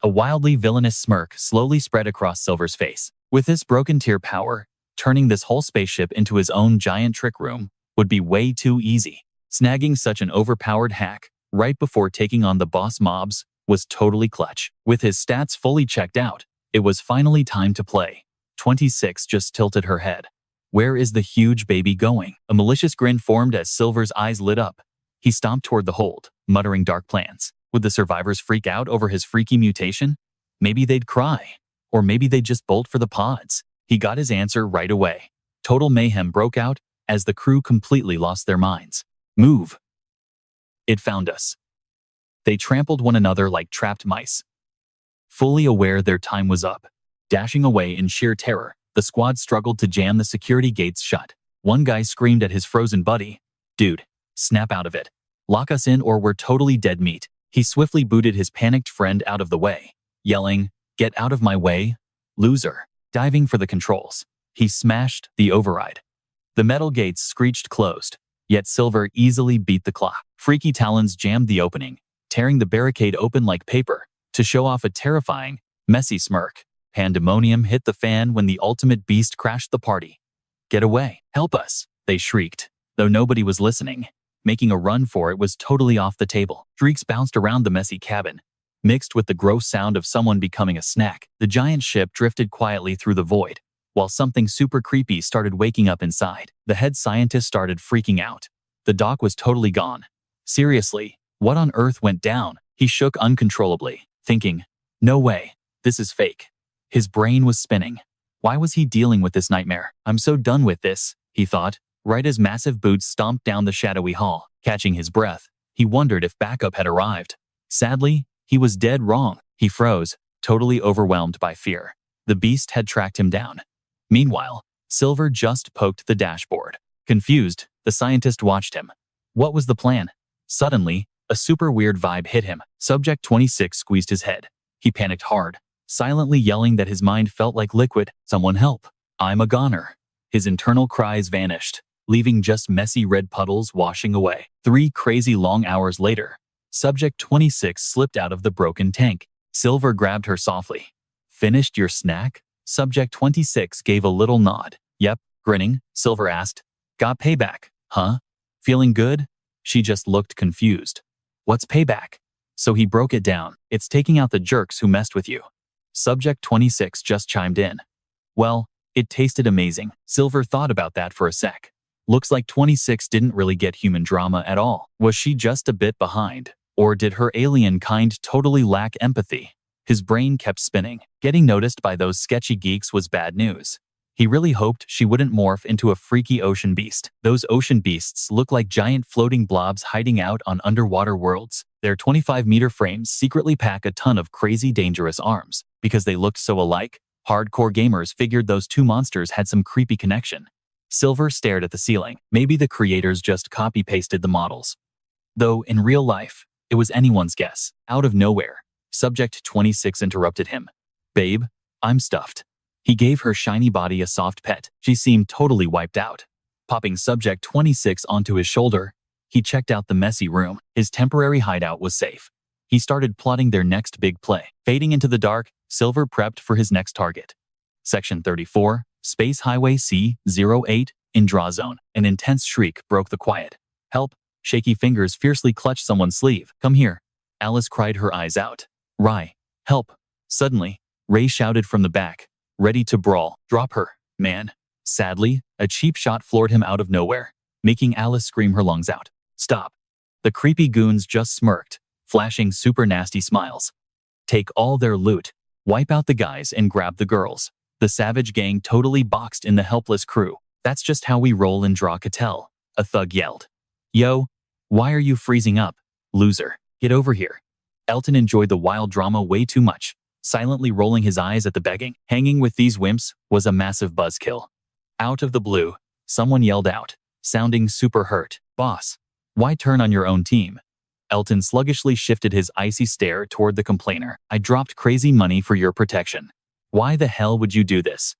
A wildly villainous smirk slowly spread across Silver's face. With this broken tier power, turning this whole spaceship into his own giant trick room would be way too easy. Snagging such an overpowered hack right before taking on the boss mobs was totally clutch. With his stats fully checked out, it was finally time to play. 26 just tilted her head. Where is the huge baby going? A malicious grin formed as Silver's eyes lit up. He stomped toward the hold, muttering dark plans. Would the survivors freak out over his freaky mutation? Maybe they'd cry. Or maybe they'd just bolt for the pods. He got his answer right away. Total mayhem broke out as the crew completely lost their minds. Move. It found us. They trampled one another like trapped mice. Fully aware their time was up. Dashing away in sheer terror, the squad struggled to jam the security gates shut. One guy screamed at his frozen buddy, "Dude, snap out of it. Lock us in or we're totally dead meat." He swiftly booted his panicked friend out of the way, yelling, "Get out of my way, loser." Diving for the controls, he smashed the override. The metal gates screeched closed, yet Silver easily beat the clock. Freaky talons jammed the opening, tearing the barricade open like paper, to show off a terrifying, messy smirk. Pandemonium hit the fan when the ultimate beast crashed the party. "Get away! Help us!" they shrieked, though nobody was listening. Making a run for it was totally off the table. Shrieks bounced around the messy cabin, mixed with the gross sound of someone becoming a snack. The giant ship drifted quietly through the void, while something super creepy started waking up inside. The head scientist started freaking out. The dock was totally gone. Seriously, what on earth went down? He shook uncontrollably, thinking, "No way, this is fake." His brain was spinning. Why was he dealing with this nightmare? "I'm so done with this," he thought, right as massive boots stomped down the shadowy hall. Catching his breath, he wondered if backup had arrived. Sadly, he was dead wrong. He froze, totally overwhelmed by fear. The beast had tracked him down. Meanwhile, Silver just poked the dashboard. Confused, the scientist watched him. What was the plan? Suddenly, a super weird vibe hit him. Subject 26 squeezed his head. He panicked hard, silently yelling that his mind felt like liquid. "Someone help. I'm a goner." His internal cries vanished, leaving just messy red puddles washing away. 3 crazy long hours later, Subject 26 slipped out of the broken tank. Silver grabbed her softly. "Finished your snack?" Subject 26 gave a little nod. "Yep." Grinning, Silver asked, "Got payback, huh? Feeling good?" She just looked confused. "What's payback?" So he broke it down. "It's taking out the jerks who messed with you." Subject 26 just chimed in. "Well, it tasted amazing." Silver thought about that for a sec. Looks like 26 didn't really get human drama at all. Was she just a bit behind? Or did her alien kind totally lack empathy? His brain kept spinning. Getting noticed by those sketchy geeks was bad news. He really hoped she wouldn't morph into a freaky ocean beast. Those ocean beasts look like giant floating blobs hiding out on underwater worlds. Their 25-meter frames secretly pack a ton of crazy dangerous arms. Because they looked so alike, hardcore gamers figured those two monsters had some creepy connection. Silver stared at the ceiling. Maybe the creators just copy-pasted the models. Though, in real life, it was anyone's guess. Out of nowhere, Subject 26 interrupted him. "Babe, I'm stuffed." He gave her shiny body a soft pet. She seemed totally wiped out. Popping Subject 26 onto his shoulder, he checked out the messy room. His temporary hideout was safe. He started plotting their next big play. Fading into the dark, Silver prepped for his next target. Section 34, Space Highway C-08, In draw zone, an intense shriek broke the quiet. Help! Shaky fingers fiercely clutched someone's sleeve. Come here. Alice cried her eyes out. Rai, help! Suddenly, Ray shouted from the back, ready to brawl. Drop her, man. Sadly, a cheap shot floored him out of nowhere, making Alice scream her lungs out. Stop. The creepy goons just smirked, flashing super nasty smiles. Take all their loot, wipe out the guys and grab the girls. The savage gang totally boxed in the helpless crew. That's just how we roll in Draw Catel, a thug yelled. Yo, why are you freezing up, loser? Get over here. Elton enjoyed the wild drama way too much, silently rolling his eyes at the begging. Hanging with these wimps was a massive buzzkill. Out of the blue, someone yelled out, sounding super hurt. Boss, why turn on your own team? Elton sluggishly shifted his icy stare toward the complainer. I dropped crazy money for your protection. Why the hell would you do this?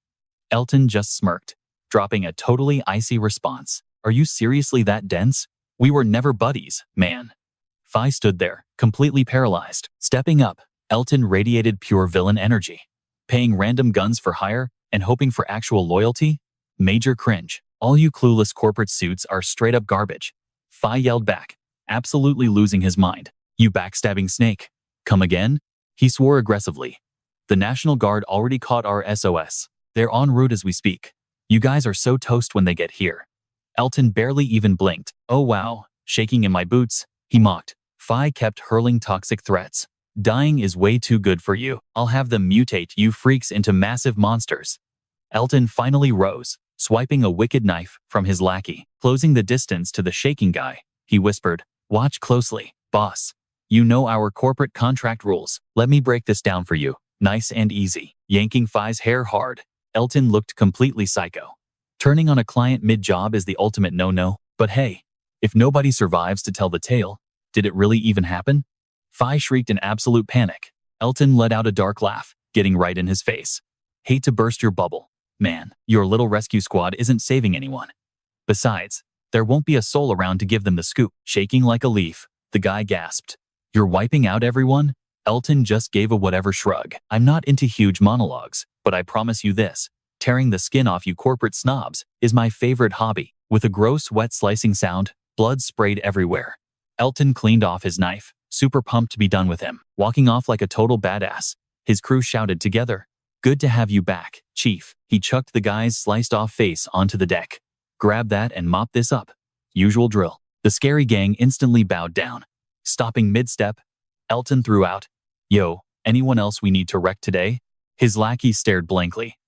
Elton just smirked, dropping a totally icy response. Are you seriously that dense? We were never buddies, man. Phi stood there, completely paralyzed. Stepping up, Elton radiated pure villain energy. Paying random guns for hire and hoping for actual loyalty? Major cringe. All you clueless corporate suits are straight up garbage. Phi yelled back, absolutely losing his mind. You backstabbing snake. Come again? He swore aggressively. The National Guard already caught our SOS. They're en route as we speak. You guys are so toast when they get here. Elton barely even blinked. Oh wow, shaking in my boots, he mocked. Phi kept hurling toxic threats. Dying is way too good for you. I'll have them mutate you freaks into massive monsters. Elton finally rose, swiping a wicked knife from his lackey. Closing the distance to the shaking guy, he whispered, watch closely, boss. You know our corporate contract rules. Let me break this down for you. Nice and easy. Yanking Phi's hair hard, Elton looked completely psycho. Turning on a client mid-job is the ultimate no-no. But hey, if nobody survives to tell the tale, did it really even happen? Phi shrieked in absolute panic. Elton let out a dark laugh, getting right in his face. Hate to burst your bubble. Man, your little rescue squad isn't saving anyone. Besides, there won't be a soul around to give them the scoop. Shaking like a leaf, the guy gasped. You're wiping out everyone? Elton just gave a whatever shrug. I'm not into huge monologues, but I promise you this. Tearing the skin off you corporate snobs is my favorite hobby. With a gross wet slicing sound, blood sprayed everywhere. Elton cleaned off his knife, super pumped to be done with him. Walking off like a total badass, his crew shouted together, good to have you back, Chief. He chucked the guy's sliced off face onto the deck. Grab that and mop this up. Usual drill. The scary gang instantly bowed down. Stopping mid-step, Elton threw out, yo, anyone else we need to wreck today? His lackey stared blankly.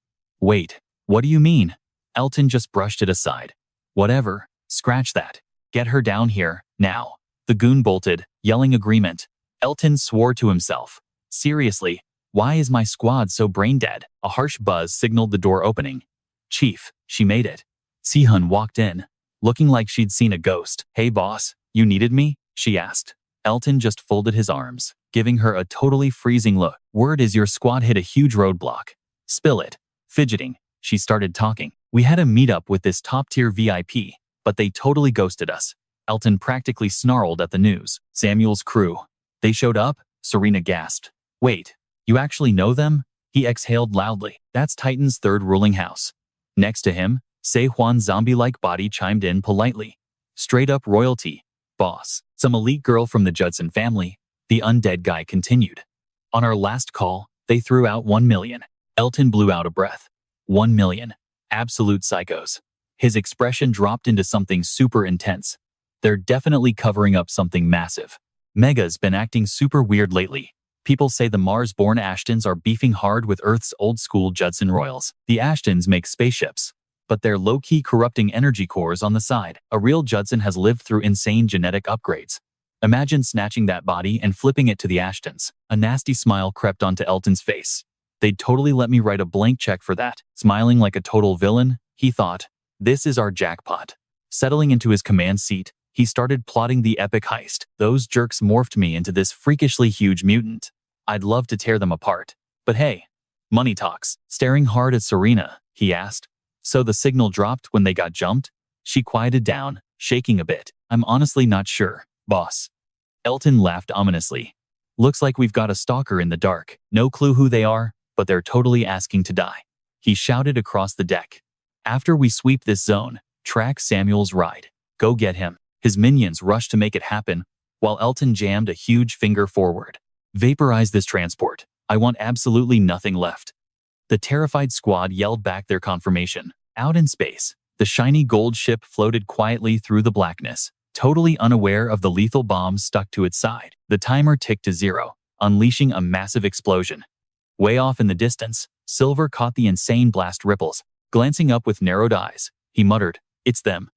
Wait, what do you mean? Elton just brushed it aside. Whatever, scratch that. Get her down here, now. The goon bolted, yelling agreement. Elton swore to himself. Seriously, why is my squad so brain-dead? A harsh buzz signaled the door opening. Chief, she made it. Sihun walked in, looking like she'd seen a ghost. Hey boss, you needed me? She asked. Elton just folded his arms, giving her a totally freezing look. Word is your squad hit a huge roadblock. Spill it. Fidgeting, she started talking. We had a meetup with this top-tier VIP, but they totally ghosted us. Elton practically snarled at the news. Samuel's crew. They showed up? Serena gasped. Wait, you actually know them? He exhaled loudly. That's Titan's third ruling house. Next to him, Se Juan's zombie-like body chimed in politely. Straight up royalty, boss. Some elite girl from the Judson family, the undead guy continued. On our last call, they threw out 1 million. Elton blew out a breath. 1 million. Absolute psychos. His expression dropped into something super intense. They're definitely covering up something massive. Mega's been acting super weird lately. People say the Mars-born Ashtons are beefing hard with Earth's old-school Judson royals. The Ashtons make spaceships, but they're low-key corrupting energy cores on the side. A real Judson has lived through insane genetic upgrades. Imagine snatching that body and flipping it to the Ashtons. A nasty smile crept onto Elton's face. They'd totally let me write a blank check for that. Smiling like a total villain, he thought, this is our jackpot. Settling into his command seat, he started plotting the epic heist. Those jerks morphed me into this freakishly huge mutant. I'd love to tear them apart. But hey, money talks. Staring hard at Serena, he asked. So the signal dropped when they got jumped? She quieted down, shaking a bit. I'm honestly not sure, boss. Elton laughed ominously. Looks like we've got a stalker in the dark. No clue who they are, but they're totally asking to die. He shouted across the deck. After we sweep this zone, Track Samuel's ride. Go get him. His minions rushed to make it happen, while Elton jammed a huge finger forward. Vaporize this transport. I want absolutely nothing left. The terrified squad yelled back their confirmation. Out in space, the shiny gold ship floated quietly through the blackness, totally unaware of the lethal bombs stuck to its side. The timer ticked to 0, unleashing a massive explosion. Way off in the distance, Silver caught the insane blast ripples. Glancing up with narrowed eyes, he muttered, "It's them."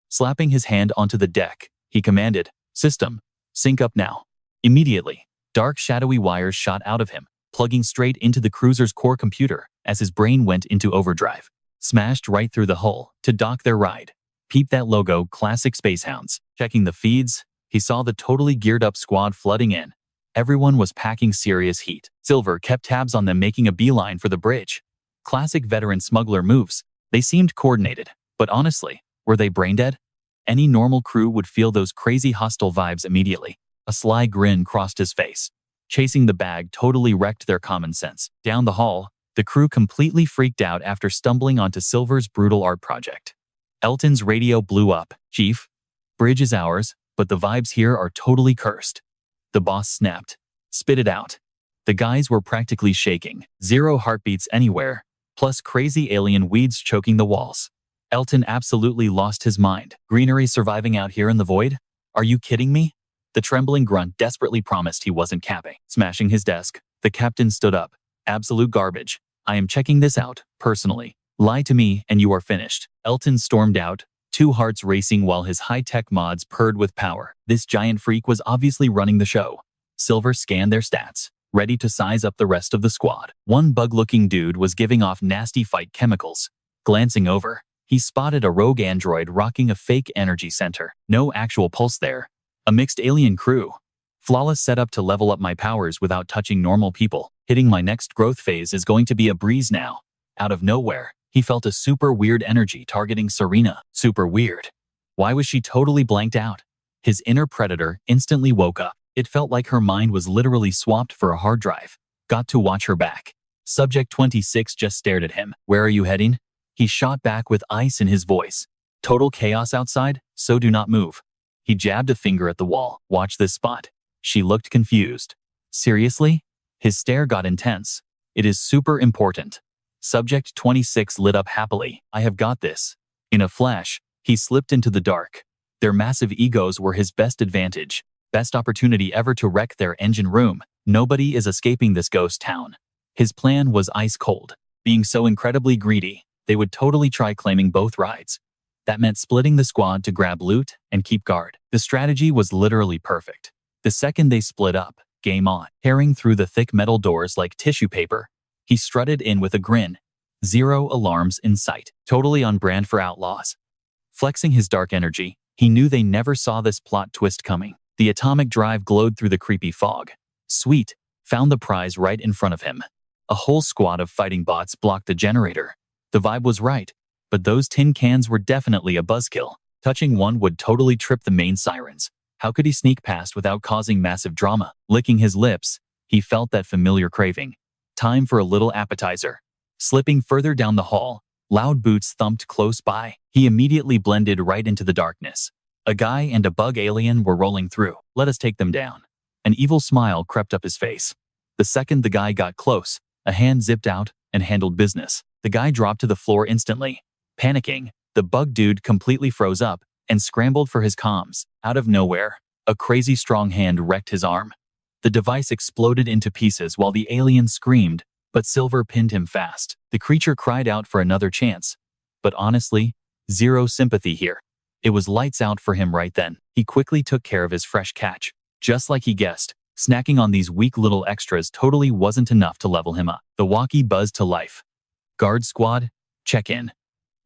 Slapping his hand onto the deck, he commanded, "System, sync up now." Immediately, dark shadowy wires shot out of him, plugging straight into the cruiser's core computer as his brain went into overdrive. Smashed right through the hull to dock their ride. Peep that logo, classic Spacehounds. Checking the feeds, he saw the totally geared up squad flooding in. Everyone was packing serious heat. Silver kept tabs on them, making a beeline for the bridge. Classic veteran smuggler moves. They seemed coordinated, but honestly, were they brain dead? Any normal crew would feel those crazy hostile vibes immediately. A sly grin crossed his face. Chasing the bag totally wrecked their common sense. Down the hall, the crew completely freaked out after stumbling onto Silver's brutal art project. Elton's radio blew up. "Chief, bridge is ours, but the vibes here are totally cursed." The boss snapped. "Spit it out." The guys were practically shaking. 0 heartbeats anywhere, plus crazy alien weeds choking the walls. Elton absolutely lost his mind. "Greenery surviving out here in the void? Are you kidding me?" The trembling grunt desperately promised he wasn't capping. Smashing his desk, the captain stood up. "Absolute garbage. I am checking this out, personally. Lie to me and you are finished." Elton stormed out, 2 hearts racing while his high-tech mods purred with power. This giant freak was obviously running the show. Silver scanned their stats, ready to size up the rest of the squad. One bug-looking dude was giving off nasty fight chemicals. Glancing over, he spotted a rogue android rocking a fake energy center. No actual pulse there. A mixed alien crew. Flawless setup to level up my powers without touching normal people. Hitting my next growth phase is going to be a breeze now. Out of nowhere, he felt a super weird energy targeting Serena. Super weird. Why was she totally blanked out? His inner predator instantly woke up. It felt like her mind was literally swapped for a hard drive. Got to watch her back. Subject 26 just stared at him. "Where are you heading?" He shot back with ice in his voice. "Total chaos outside, so do not move." He jabbed a finger at the wall. "Watch this spot." She looked confused. "Seriously?" His stare got intense. "It is super important." Subject 26 lit up happily. "I have got this." In a flash, he slipped into the dark. Their massive egos were his best advantage. Best opportunity ever to wreck their engine room. Nobody is escaping this ghost town. His plan was ice cold. Being so incredibly greedy, they would totally try claiming both rides. That meant splitting the squad to grab loot and keep guard. The strategy was literally perfect. The second they split up, game on. Tearing through the thick metal doors like tissue paper, he strutted in with a grin. 0 alarms in sight. Totally on brand for outlaws. Flexing his dark energy, he knew they never saw this plot twist coming. The atomic drive glowed through the creepy fog. Sweet, found the prize right in front of him. A whole squad of fighting bots blocked the generator. The vibe was right, but those tin cans were definitely a buzzkill. Touching one would totally trip the main sirens. How could he sneak past without causing massive drama? Licking his lips, he felt that familiar craving. Time for a little appetizer. Slipping further down the hall, loud boots thumped close by. He immediately blended right into the darkness. A guy and a bug alien were rolling through. "Let us take them down." An evil smile crept up his face. The second the guy got close, a hand zipped out and handled business. The guy dropped to the floor instantly. Panicking, the bug dude completely froze up and scrambled for his comms. Out of nowhere, a crazy strong hand wrecked his arm. The device exploded into pieces while the alien screamed, but Silver pinned him fast. The creature cried out for another chance. But honestly, 0 sympathy here. It was lights out for him right then. He quickly took care of his fresh catch. Just like he guessed, snacking on these weak little extras totally wasn't enough to level him up. The walkie buzzed to life. "Guard squad, check in."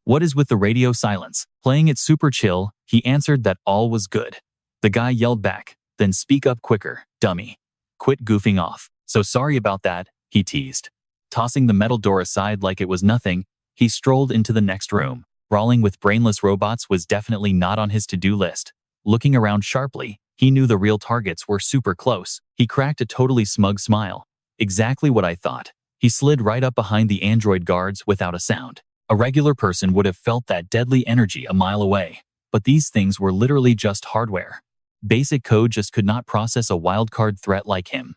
"What is with the radio silence?" Playing it super chill, he answered that all was good. The guy yelled back, "Then speak up quicker, dummy. Quit goofing off." "So sorry about that," he teased. Tossing the metal door aside like it was nothing, he strolled into the next room. Brawling with brainless robots was definitely not on his to-do list. Looking around sharply, he knew the real targets were super close. He cracked a totally smug smile. "Exactly what I thought." He slid right up behind the android guards without a sound. A regular person would have felt that deadly energy a mile away, but these things were literally just hardware. Basic code just could not process a wildcard threat like him.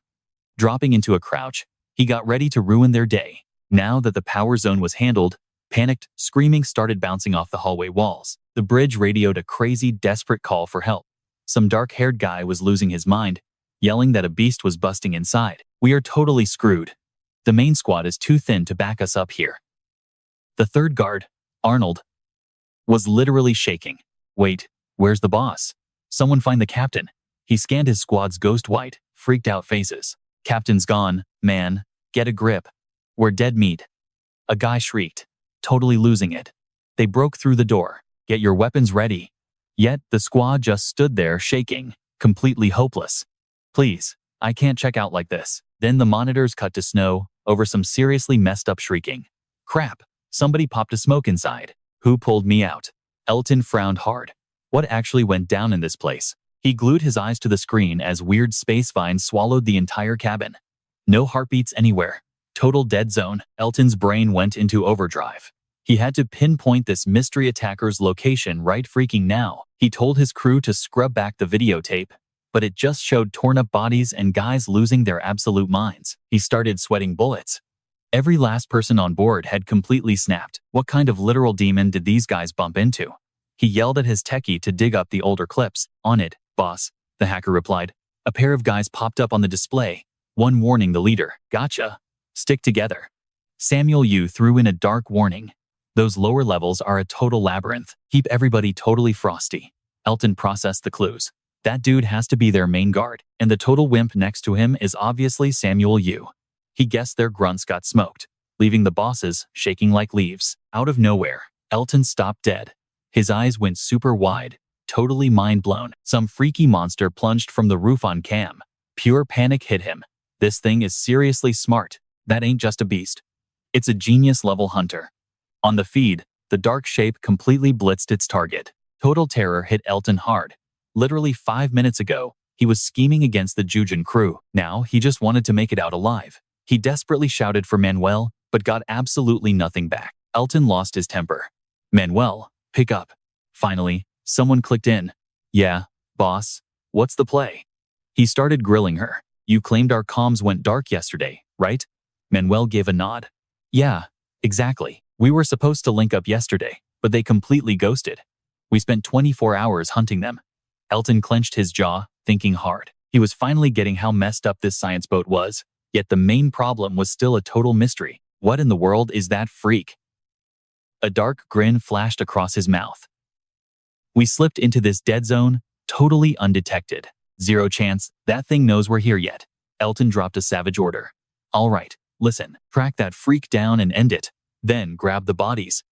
Dropping into a crouch, he got ready to ruin their day. Now that the power zone was handled, panicked screaming started bouncing off the hallway walls. The bridge radioed a crazy, desperate call for help. Some dark-haired guy was losing his mind, yelling that a beast was busting inside. We are totally screwed. The main squad is too thin to back us up here. The third guard, Arnold, was literally shaking. Wait, where's the boss? Someone find the captain. He scanned his squad's ghost-white, freaked-out faces. Captain's gone, man. Get a grip. We're dead meat. A guy shrieked, totally losing it. They broke through the door. Get your weapons ready. Yet, the squad just stood there shaking, completely hopeless. Please, I can't check out like this. Then the monitors cut to snow, over some seriously messed up shrieking. Crap, somebody popped a smoke inside. Who pulled me out? Elton frowned hard. What actually went down in this place? He glued his eyes to the screen as weird space vines swallowed the entire cabin. No heartbeats anywhere. Total dead zone. Elton's brain went into overdrive. He had to pinpoint this mystery attacker's location right freaking now. He told his crew to scrub back the videotape, but it just showed torn up bodies and guys losing their absolute minds. He started sweating bullets. Every last person on board had completely snapped. What kind of literal demon did these guys bump into? He yelled at his techie to dig up the older clips. On it, boss, the hacker replied. A pair of guys popped up on the display, one warning the leader. Gotcha. Stick together. Samuel Yu threw in a dark warning. Those lower levels are a total labyrinth. Keep everybody totally frosty. Elton processed the clues. That dude has to be their main guard, and the total wimp next to him is obviously Samuel Yu. He guessed their grunts got smoked, leaving the bosses shaking like leaves. Out of nowhere, Elton stopped dead. His eyes went super wide, totally mind-blown. Some freaky monster plunged from the roof on cam. Pure panic hit him. This thing is seriously smart. That ain't just a beast. It's a genius-level hunter. On the feed, the dark shape completely blitzed its target. Total terror hit Elton hard. Literally 5 minutes ago, he was scheming against the Jujin crew. Now, he just wanted to make it out alive. He desperately shouted for Manuel, but got absolutely nothing back. Elton lost his temper. Manuel, pick up. Finally, someone clicked in. Yeah, boss, what's the play? He started grilling her. You claimed our comms went dark yesterday, right? Manuel gave a nod. Yeah, exactly. We were supposed to link up yesterday, but they completely ghosted. We spent 24 hours hunting them. Elton clenched his jaw, thinking hard. He was finally getting how messed up this science boat was, yet the main problem was still a total mystery. What in the world is that freak? A dark grin flashed across his mouth. We slipped into this dead zone, totally undetected. Zero chance that thing knows we're here yet. Elton dropped a savage order. All right, listen, track that freak down and end it. Then grab the bodies.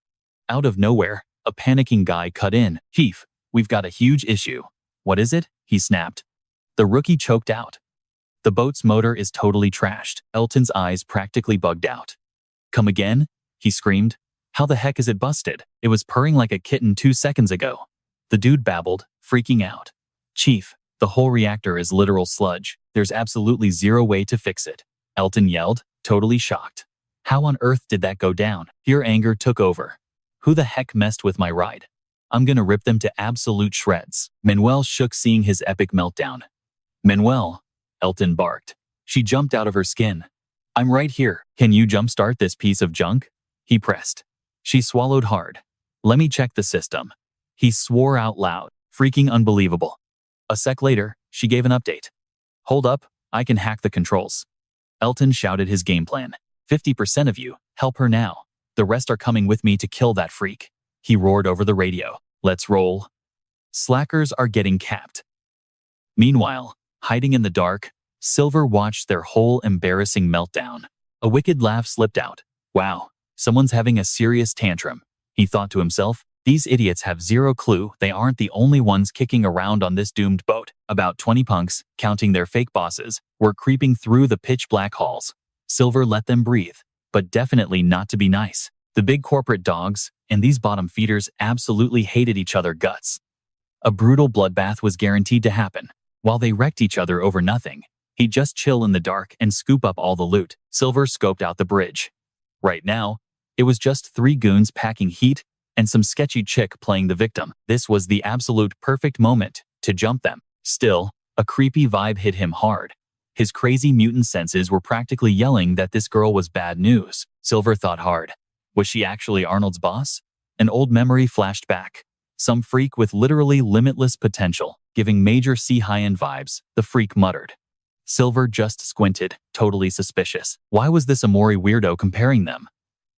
Out of nowhere, a panicking guy cut in. Chief, we've got a huge issue. What is it? He snapped. The rookie choked out. The boat's motor is totally trashed. Elton's eyes practically bugged out. Come again? He screamed. How the heck is it busted? It was purring like a kitten 2 seconds ago. The dude babbled, freaking out. Chief, the whole reactor is literal sludge. There's absolutely zero way to fix it. Elton yelled, totally shocked. How on earth did that go down? Pure anger took over. Who the heck messed with my ride? I'm gonna rip them to absolute shreds. Manuel shook seeing his epic meltdown. Manuel, Elton barked. She jumped out of her skin. I'm right here. Can you jumpstart this piece of junk? He pressed. She swallowed hard. Let me check the system. He swore out loud. Freaking unbelievable. A sec later, she gave an update. Hold up, I can hack the controls. Elton shouted his game plan. 50% of you, help her now. The rest are coming with me to kill that freak. He roared over the radio. Let's roll. Slackers are getting capped. Meanwhile, hiding in the dark, Silver watched their whole embarrassing meltdown. A wicked laugh slipped out. Wow, someone's having a serious tantrum. He thought to himself, these idiots have zero clue they aren't the only ones kicking around on this doomed boat. About 20 punks, counting their fake bosses, were creeping through the pitch-black halls. Silver let them breathe, but definitely not to be nice. The big corporate dogs and these bottom feeders absolutely hated each other guts. A brutal bloodbath was guaranteed to happen. While they wrecked each other over nothing, he'd just chill in the dark and scoop up all the loot. Silver scoped out the bridge. Right now, It was just 3 goons packing heat and some sketchy chick playing the victim. This was the absolute perfect moment to jump them. Still, a creepy vibe hit him hard. His crazy mutant senses were practically yelling that this girl was bad news. Silver thought hard. Was she actually Arnold's boss? An old memory flashed back. Some freak with literally limitless potential, giving major high-end vibes, the freak muttered. Silver just squinted, totally suspicious. Why was this Amori weirdo comparing them?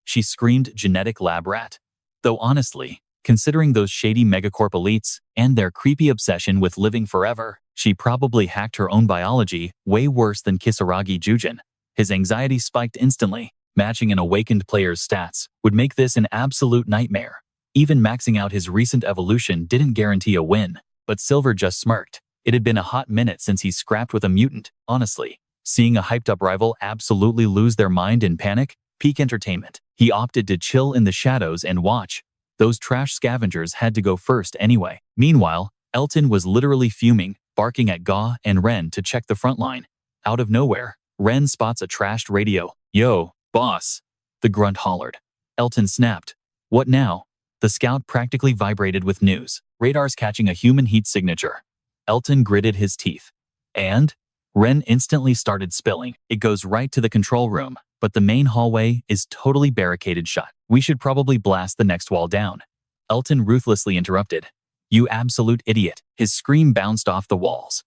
She screamed genetic lab rat. Though honestly, considering those shady megacorp elites and their creepy obsession with living forever, she probably hacked her own biology way worse than Kisaragi Jujin. His anxiety spiked instantly. Matching an awakened player's stats would make this an absolute nightmare. Even maxing out his recent evolution didn't guarantee a win, but Silver just smirked. It had been a hot minute since he scrapped with a mutant, honestly. Seeing a hyped-up rival absolutely lose their mind in panic, peak entertainment. He opted to chill in the shadows and watch. Those trash scavengers had to go first anyway. Meanwhile, Elton was literally fuming, barking at Ga and Ren to check the front line. Out of nowhere, Ren spots a trashed radio. "Yo, boss," the grunt hollered. Elton snapped. "What now?" The scout practically vibrated with news. "Radar's catching a human heat signature." Elton gritted his teeth. "And?" Ren instantly started spilling. "It goes right to the control room, but the main hallway is totally barricaded shut. We should probably blast the next wall down." Elton ruthlessly interrupted. "You absolute idiot." His scream bounced off the walls.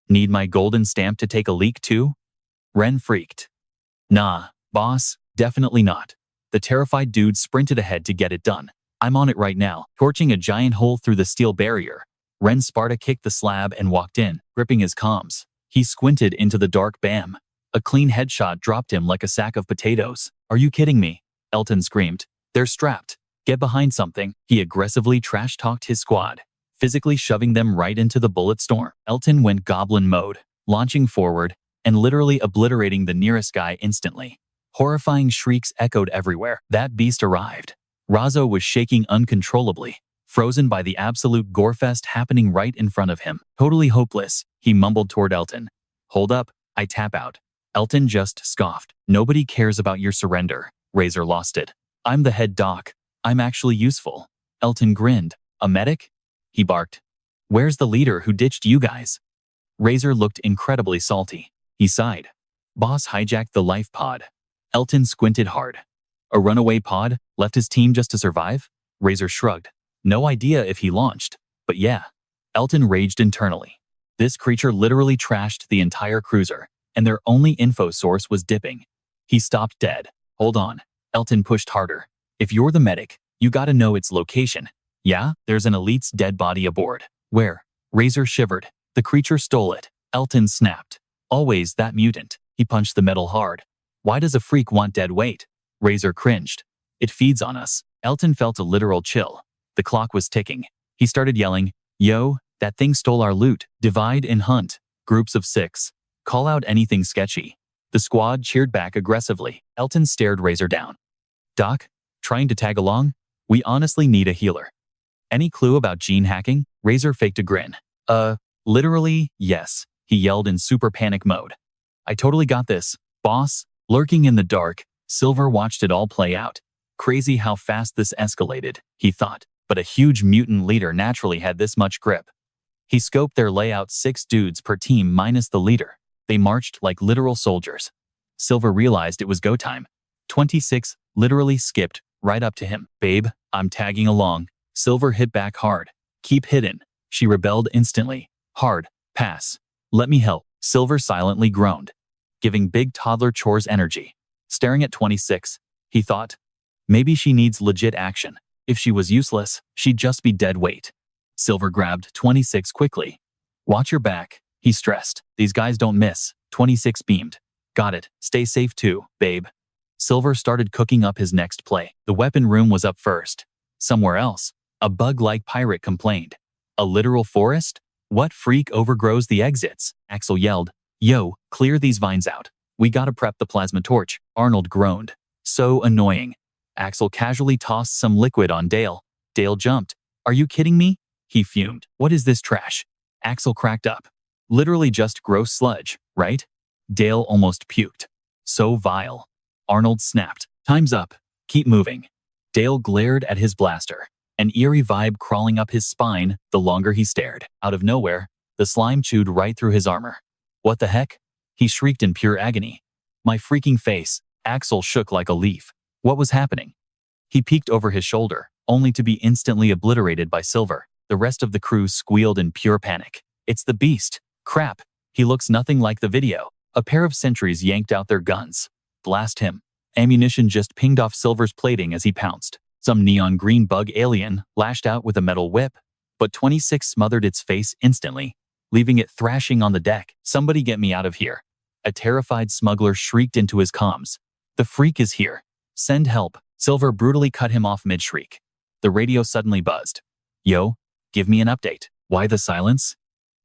"Need my golden stamp to take a leak too?" Ren freaked. "Nah, boss, definitely not." The terrified dude sprinted ahead to get it done. "I'm on it right now." Torching a giant hole through the steel barrier, Ren Sparta kicked the slab and walked in, gripping his comms. He squinted into the dark bam. A clean headshot dropped him like a sack of potatoes. "Are you kidding me?" Elton screamed. "They're strapped. Get behind something." He aggressively trash-talked his squad, physically shoving them right into the bullet storm. Elton went goblin mode, launching forward and literally obliterating the nearest guy instantly. Horrifying shrieks echoed everywhere. That beast arrived. Razzo was shaking uncontrollably, frozen by the absolute gorefest happening right in front of him. Totally hopeless, he mumbled toward Elton. "Hold up, I tap out." Elton just scoffed. "Nobody cares about your surrender." Razor lost it. "I'm the head doc. I'm actually useful." Elton grinned. "A medic?" he barked. "Where's the leader who ditched you guys?" Razor looked incredibly salty. He sighed. "Boss hijacked the life pod." Elton squinted hard. "A runaway pod? Left his team just to survive?" Razor shrugged. "No idea if he launched, but yeah." Elton raged internally. This creature literally trashed the entire cruiser, and their only info source was dipping. He stopped dead. "Hold on." Elton pushed harder. "If you're the medic, you gotta know its location." "Yeah, there's an elite's dead body aboard." "Where?" Razor shivered. "The creature stole it." Elton snapped. "Always that mutant." He punched the metal hard. "Why does a freak want dead weight?" Razor cringed. "It feeds on us." Elton felt a literal chill. The clock was ticking. He started yelling, "Yo, that thing stole our loot. Divide and hunt. Groups of 6. Call out anything sketchy." The squad cheered back aggressively. Elton stared Razor down. "Doc, trying to tag along? We honestly need a healer." "Any clue about gene hacking?" Razor faked a grin. Literally, yes," he yelled in super panic mode. "I totally got this, boss." Lurking in the dark, Silver watched it all play out. Crazy how fast this escalated, he thought, but a huge mutant leader naturally had this much grip. He scoped their layout: 6 dudes per team minus the leader. They marched like literal soldiers. Silver realized it was go time. 26 literally skipped right up to him. "Babe, I'm tagging along." Silver hit back hard. "Keep hidden." She rebelled instantly. "Hard. Pass. Let me help." Silver silently groaned, giving big toddler chores energy. Staring at 26, he thought, maybe she needs legit action. If she was useless, she'd just be dead weight. Silver grabbed 26 quickly. "Watch your back," he stressed. "These guys don't miss." 26 beamed. "Got it. Stay safe too, babe." Silver started cooking up his next play. The weapon room was up first. Somewhere else, a bug-like pirate complained. "A literal forest? What freak overgrows the exits?" Axel yelled. "Yo, clear these vines out. We gotta prep the plasma torch." Arnold groaned. "So annoying." Axel casually tossed some liquid on Dale. Dale jumped. "Are you kidding me?" He fumed. "What is this trash?" Axel cracked up. "Literally just gross sludge, right?" Dale almost puked. "So vile." Arnold snapped. "Time's up." Keep moving. Dale glared at his blaster, an eerie vibe crawling up his spine the longer he stared. Out of nowhere, the slime chewed right through his armor. What the heck? He shrieked in pure agony. My freaking face. Axel shook like a leaf. What was happening? He peeked over his shoulder, only to be instantly obliterated by Silver. The rest of the crew squealed in pure panic. It's the beast. Crap. He looks nothing like the video. A pair of sentries yanked out their guns. Blast him. Ammunition just pinged off Silver's plating as he pounced. Some neon green bug alien lashed out with a metal whip, but 26 smothered its face instantly, leaving it thrashing on the deck. Somebody get me out of here. A terrified smuggler shrieked into his comms. The freak is here. Send help. Silver brutally cut him off mid-shriek. The radio suddenly buzzed. Yo, give me an update. Why the silence?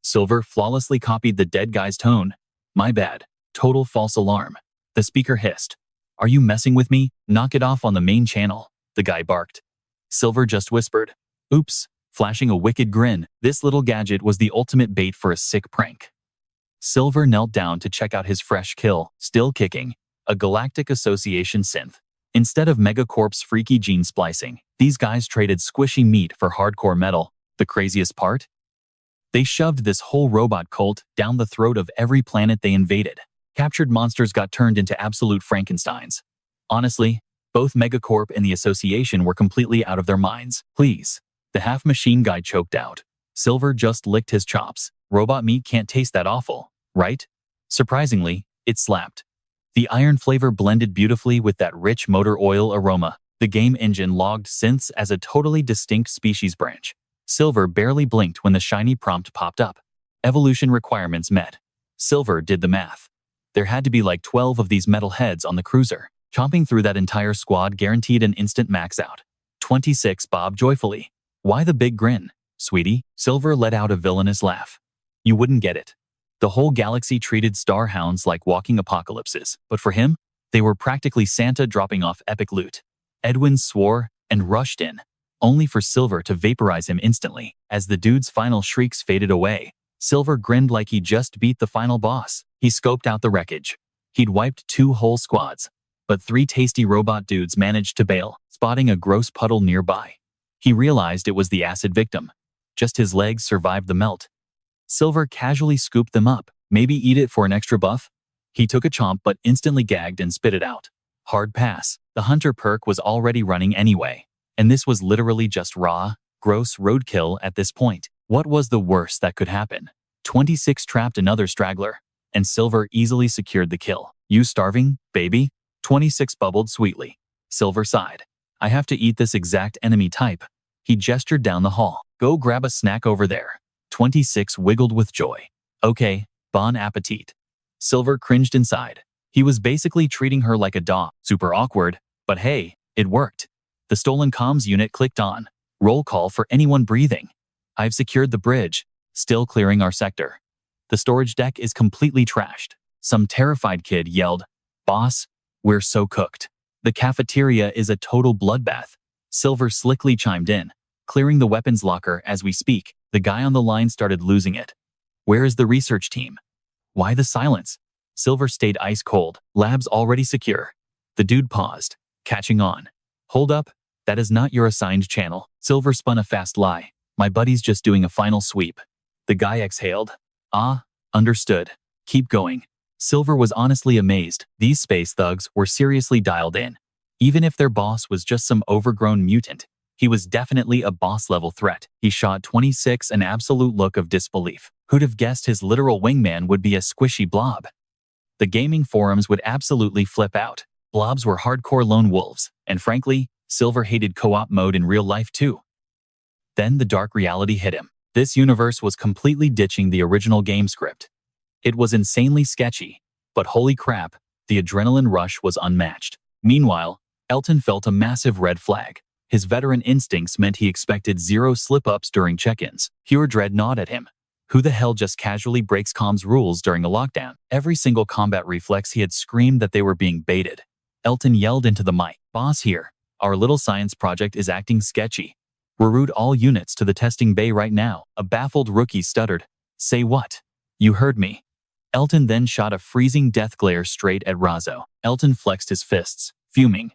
Silver flawlessly copied the dead guy's tone. My bad. Total false alarm. The speaker hissed. Are you messing with me? Knock it off on the main channel. The guy barked. Silver just whispered. Oops, flashing a wicked grin. This little gadget was the ultimate bait for a sick prank. Silver knelt down to check out his fresh kill, still kicking, a Galactic Association synth. Instead of Mega Corp's freaky gene splicing, these guys traded squishy meat for hardcore metal. The craziest part? They shoved this whole robot cult down the throat of every planet they invaded. Captured monsters got turned into absolute Frankensteins. Honestly, both Mega Corp and the Association were completely out of their minds. Please. The half-machine guy choked out. Silver just licked his chops. Robot meat can't taste that awful, right? Surprisingly, it slapped. The iron flavor blended beautifully with that rich motor oil aroma. The game engine logged synths as a totally distinct species branch. Silver barely blinked when the shiny prompt popped up. Evolution requirements met. Silver did the math. There had to be like 12 of these metal heads on the cruiser. Chomping through that entire squad guaranteed an instant max out. 26 bobbed joyfully. Why the big grin, sweetie? Silver let out a villainous laugh. You wouldn't get it. The whole galaxy treated star hounds like walking apocalypses, but for him, they were practically Santa dropping off epic loot. Edwin swore and rushed in, only for Silver to vaporize him instantly. As the dude's final shrieks faded away, Silver grinned like he just beat the final boss. He scoped out the wreckage. He'd wiped 2 whole squads, but 3 tasty robot dudes managed to bail, spotting a gross puddle nearby. He realized it was the acid victim. Just his legs survived the melt. Silver casually scooped them up. Maybe eat it for an extra buff? He took a chomp but instantly gagged and spit it out. Hard pass. The hunter perk was already running anyway. And this was literally just raw, gross roadkill at this point. What was the worst that could happen? 26 trapped another straggler, and Silver easily secured the kill. You starving, baby? 26 bubbled sweetly. Silver sighed. I have to eat this exact enemy type. He gestured down the hall. Go grab a snack over there. 26 wiggled with joy. Okay, bon appetit. Silver cringed inside. He was basically treating her like a dog. Super awkward, but hey, it worked. The stolen comms unit clicked on. Roll call for anyone breathing. I've secured the bridge, still clearing our sector. The storage deck is completely trashed. Some terrified kid yelled, Boss, we're so cooked. The cafeteria is a total bloodbath. Silver slickly chimed in, clearing the weapons locker as we speak. The guy on the line started losing it. Where is the research team? Why the silence? Silver stayed ice cold. Labs already secure. The dude paused, catching on. Hold up, that is not your assigned channel. Silver spun a fast lie. My buddy's just doing a final sweep. The guy exhaled. Ah, understood. Keep going. Silver was honestly amazed. These space thugs were seriously dialed in. Even if their boss was just some overgrown mutant, he was definitely a boss-level threat. He shot 26 an absolute look of disbelief. Who'd have guessed his literal wingman would be a squishy blob? The gaming forums would absolutely flip out. Blobs were hardcore lone wolves, and frankly, Silver hated co-op mode in real life too. Then the dark reality hit him. This universe was completely ditching the original game script. It was insanely sketchy, but holy crap, the adrenaline rush was unmatched. Meanwhile, Elton felt a massive red flag. His veteran instincts meant he expected 0 slip-ups during check-ins. Pure dread gnawed at him. Who the hell just casually breaks comms rules during a lockdown? Every single combat reflex he had screamed that they were being baited. Elton yelled into the mic, Boss here. Our little science project is acting sketchy. Reroute all units to the testing bay right now. A baffled rookie stuttered. Say what? You heard me. Elton then shot a freezing death glare straight at Razzo. Elton flexed his fists, fuming.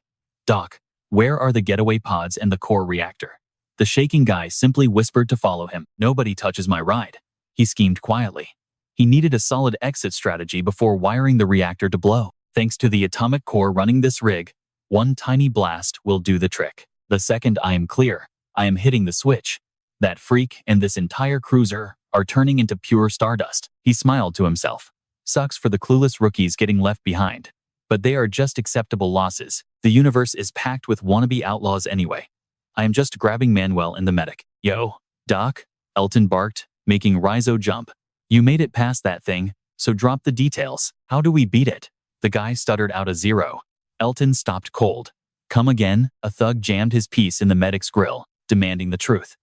Doc, Where are the getaway pods and the core reactor? The shaking guy simply whispered to follow him. Nobody touches my ride. He schemed quietly. He needed a solid exit strategy before wiring the reactor to blow. Thanks to the atomic core running this rig, one tiny blast will do the trick. The second I am clear, I am hitting the switch. That freak and this entire cruiser are turning into pure stardust. He smiled to himself. Sucks for the clueless rookies getting left behind. But they are just acceptable losses. The universe is packed with wannabe outlaws anyway. I am just grabbing Manuel and the medic. Yo, Doc, Elton barked, making Rizzo jump. You made it past that thing, so drop the details. How do we beat it? The guy stuttered out a 0. Elton stopped cold. Come again? A thug jammed his piece in the medic's grill, demanding the truth.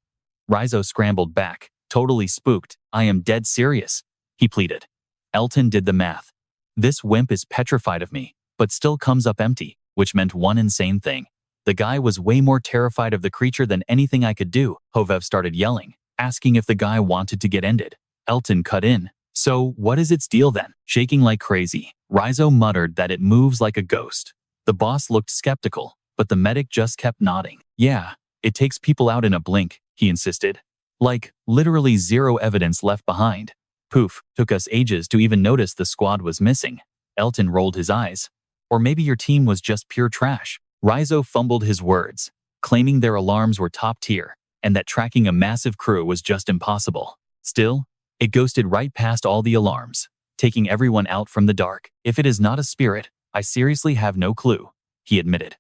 Rizzo scrambled back, totally spooked. I am dead serious, he pleaded. Elton did the math. This wimp is petrified of me, but still comes up empty, which meant one insane thing. The guy was way more terrified of the creature than anything I could do. Hovev started yelling, asking if the guy wanted to get ended. Elton cut in. So, what is its deal then? Shaking like crazy, Rizzo muttered that it moves like a ghost. The boss looked skeptical, but the medic just kept nodding. Yeah, it takes people out in a blink, he insisted. Like, literally 0 evidence left behind. Poof, took us ages to even notice the squad was missing. Elton rolled his eyes. Or maybe your team was just pure trash. Rizzo fumbled his words, claiming their alarms were top tier, and that tracking a massive crew was just impossible. Still, it ghosted right past all the alarms, taking everyone out from the dark. If it is not a spirit, I seriously have no clue, he admitted.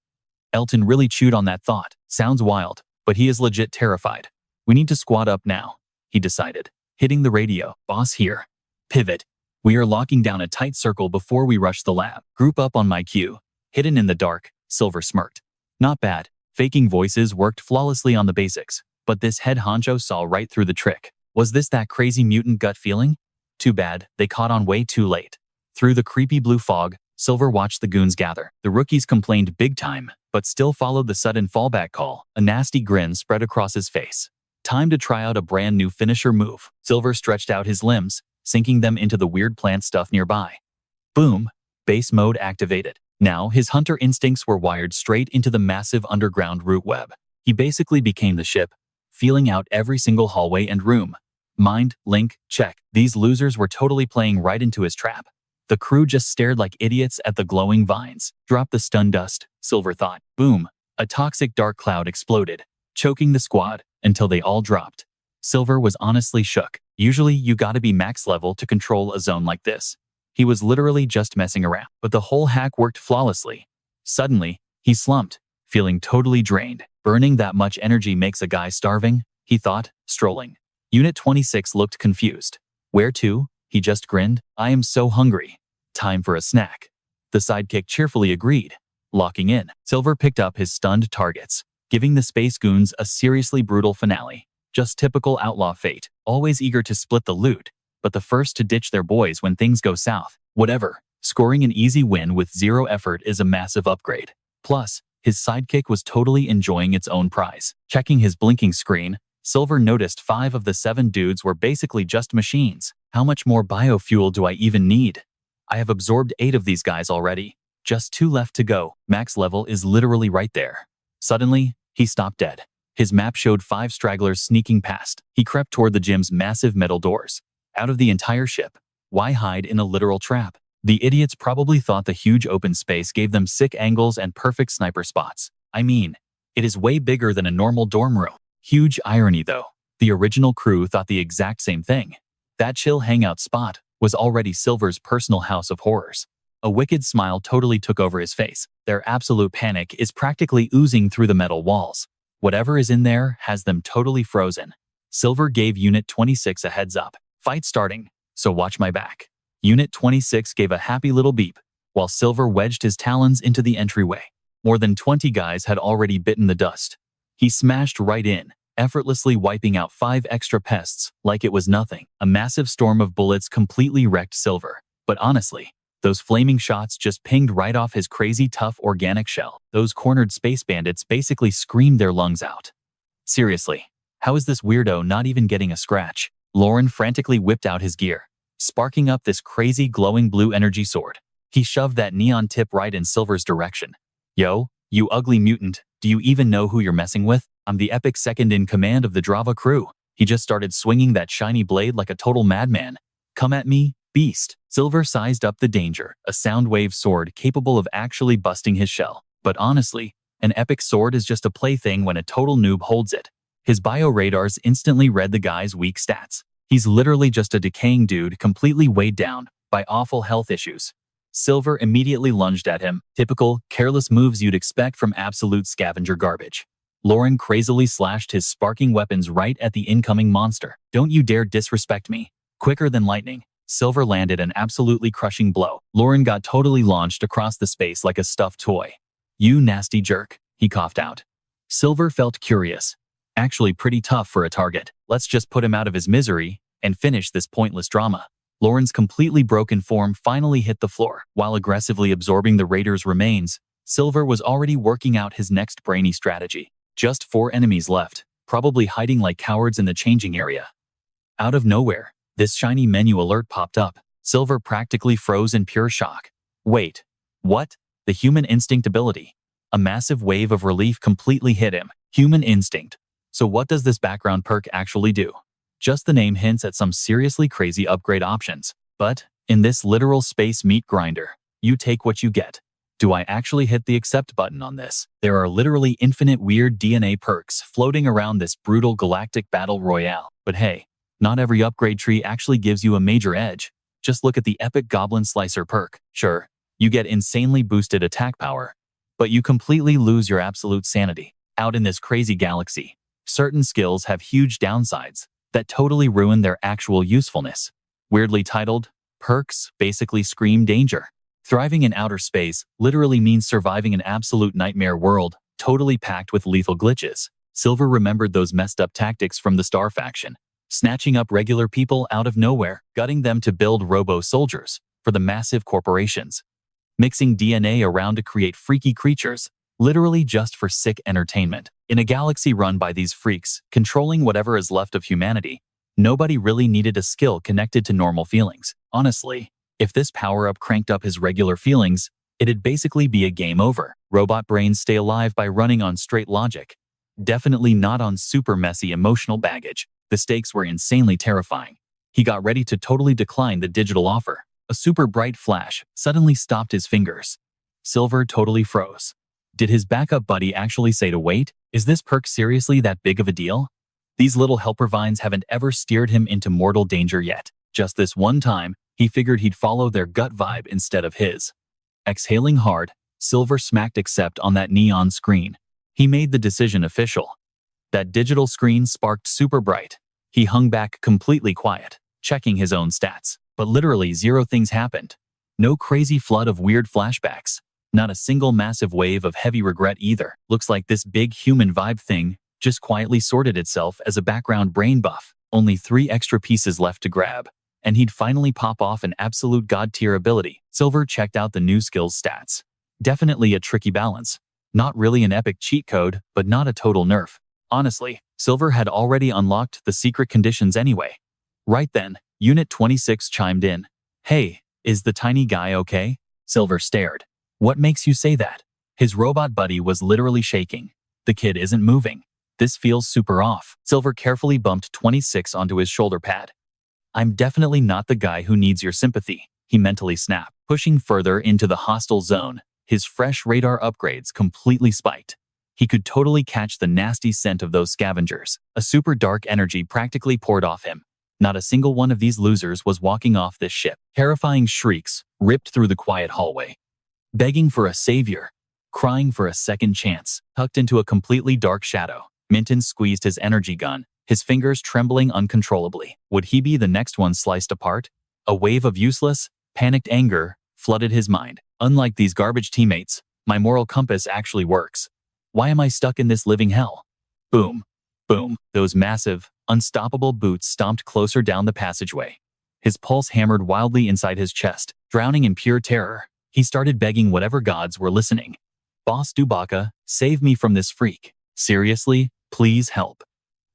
Elton really chewed on that thought. Sounds wild, but he is legit terrified. We need to squad up now, he decided. Hitting the radio. Boss here. Pivot. We are locking down a tight circle before we rush the lab. Group up on my cue. Hidden in the dark, Silver smirked. Not bad. Faking voices worked flawlessly on the basics, but this head honcho saw right through the trick. Was this that crazy mutant gut feeling? Too bad, they caught on way too late. Through the creepy blue fog, Silver watched the goons gather. The rookies complained big time, but still followed the sudden fallback call. A nasty grin spread across his face. Time to try out a brand new finisher move. Silver stretched out his limbs, sinking them into the weird plant stuff nearby. Boom! Base mode activated. Now, his hunter instincts were wired straight into the massive underground root web. He basically became the ship, feeling out every single hallway and room. Mind, link, check. These losers were totally playing right into his trap. The crew just stared like idiots at the glowing vines. Drop the stun dust, Silver thought. Boom! A toxic dark cloud exploded, choking the squad until they all dropped. Silver was honestly shook. Usually you gotta be max level to control a zone like this. He was literally just messing around, but the whole hack worked flawlessly. Suddenly, he slumped, feeling totally drained. Burning that much energy makes a guy starving, he thought, strolling. Unit 26 looked confused. Where to? He just grinned. I am so hungry. Time for a snack. The sidekick cheerfully agreed. Locking in, Silver picked up his stunned targets, giving the space goons a seriously brutal finale. Just typical outlaw fate, always eager to split the loot, but the first to ditch their boys when things go south. Whatever, scoring an easy win with 0 effort is a massive upgrade. Plus, his sidekick was totally enjoying its own prize. Checking his blinking screen, Silver noticed 5 of the 7 dudes were basically just machines. How much more biofuel do I even need? I have absorbed 8 of these guys already. Just 2 left to go. Max level is literally right there. Suddenly, he stopped dead. His map showed 5 stragglers sneaking past. He crept toward the gym's massive metal doors. Out of the entire ship, why hide in a literal trap? The idiots probably thought the huge open space gave them sick angles and perfect sniper spots. I mean, it is way bigger than a normal dorm room. Huge irony though. The original crew thought the exact same thing. That chill hangout spot was already Silver's personal house of horrors. A wicked smile totally took over his face. Their absolute panic is practically oozing through the metal walls. Whatever is in there has them totally frozen. Silver gave Unit 26 a heads up. Fight starting, so watch my back. Unit 26 gave a happy little beep, while Silver wedged his talons into the entryway. More than 20 guys had already bitten the dust. He smashed right in, effortlessly wiping out 5 extra pests like it was nothing. A massive storm of bullets completely wrecked Silver. But honestly, those flaming shots just pinged right off his crazy tough organic shell. Those cornered space bandits basically screamed their lungs out. Seriously, how is this weirdo not even getting a scratch? Lauren frantically whipped out his gear, sparking up this crazy glowing blue energy sword. He shoved that neon tip right in Silver's direction. Yo, "You ugly mutant, do you even know who you're messing with? I'm the epic second in command of the Drava crew." He just started swinging that shiny blade like a total madman. "Come at me, beast." Silver sized up the danger, a sound wave sword capable of actually busting his shell. But honestly, an epic sword is just a plaything when a total noob holds it. His bioradars instantly read the guy's weak stats. He's literally just a decaying dude completely weighed down by awful health issues. Silver immediately lunged at him, typical, careless moves you'd expect from absolute scavenger garbage. Lauren crazily slashed his sparking weapons right at the incoming monster. "Don't you dare disrespect me." Quicker than lightning, Silver landed an absolutely crushing blow. Lauren got totally launched across the space like a stuffed toy. "You nasty jerk," he coughed out. Silver felt curious. Actually pretty tough for a target. Let's just put him out of his misery and finish this pointless drama. Lauren's completely broken form finally hit the floor. While aggressively absorbing the raider's remains, Silver was already working out his next brainy strategy. Just 4 enemies left, probably hiding like cowards in the changing area. Out of nowhere, this shiny menu alert popped up. Silver practically froze in pure shock. Wait, what? The human instinct ability. A massive wave of relief completely hit him. Human instinct. So what does this background perk actually do? Just the name hints at some seriously crazy upgrade options. But, in this literal space meat grinder, you take what you get. Do I actually hit the accept button on this? There are literally infinite weird DNA perks floating around this brutal galactic battle royale. But hey, not every upgrade tree actually gives you a major edge. Just look at the epic Goblin Slicer perk. Sure, you get insanely boosted attack power, but you completely lose your absolute sanity. Out in this crazy galaxy, certain skills have huge downsides that totally ruin their actual usefulness. Weirdly titled, perks basically scream danger. Thriving in outer space literally means surviving an absolute nightmare world, totally packed with lethal glitches. Silver remembered those messed up tactics from the Star faction, snatching up regular people out of nowhere, gutting them to build robo-soldiers for the massive corporations, mixing DNA around to create freaky creatures, literally just for sick entertainment. In a galaxy run by these freaks, controlling whatever is left of humanity, nobody really needed a skill connected to normal feelings. Honestly, if this power-up cranked up his regular feelings, it'd basically be a game over. Robot brains stay alive by running on straight logic. Definitely not on super messy emotional baggage. The stakes were insanely terrifying. He got ready to totally decline the digital offer. A super bright flash suddenly stopped his fingers. Silver totally froze. Did his backup buddy actually say to wait? Is this perk seriously that big of a deal? These little helper vines haven't ever steered him into mortal danger yet. Just this one time, he figured he'd follow their gut vibe instead of his. Exhaling hard, Silver smacked accept on that neon screen. He made the decision official. That digital screen sparked super bright. He hung back completely quiet, checking his own stats. But literally 0 things happened. No crazy flood of weird flashbacks. Not a single massive wave of heavy regret either. Looks like this big human vibe thing just quietly sorted itself as a background brain buff. Only 3 extra pieces left to grab, and he'd finally pop off an absolute god-tier ability. Silver checked out the new skills stats. Definitely a tricky balance. Not really an epic cheat code, but not a total nerf. Honestly, Silver had already unlocked the secret conditions anyway. Right then, Unit 26 chimed in. "Hey, is the tiny guy okay?" Silver stared. "What makes you say that?" His robot buddy was literally shaking. "The kid isn't moving. This feels super off." Silver carefully bumped 26 onto his shoulder pad. "I'm definitely not the guy who needs your sympathy," he mentally snapped. Pushing further into the hostile zone, his fresh radar upgrades completely spiked. He could totally catch the nasty scent of those scavengers. A super dark energy practically poured off him. Not a single one of these losers was walking off this ship. Terrifying shrieks ripped through the quiet hallway. Begging for a savior, crying for a second chance. Tucked into a completely dark shadow, Minton squeezed his energy gun, his fingers trembling uncontrollably. Would he be the next one sliced apart? A wave of useless, panicked anger flooded his mind. Unlike these garbage teammates, my moral compass actually works. Why am I stuck in this living hell? Boom. Boom. Those massive, unstoppable boots stomped closer down the passageway. His pulse hammered wildly inside his chest. Drowning in pure terror, he started begging whatever gods were listening. "Boss Dubaka, save me from this freak. Seriously, please help."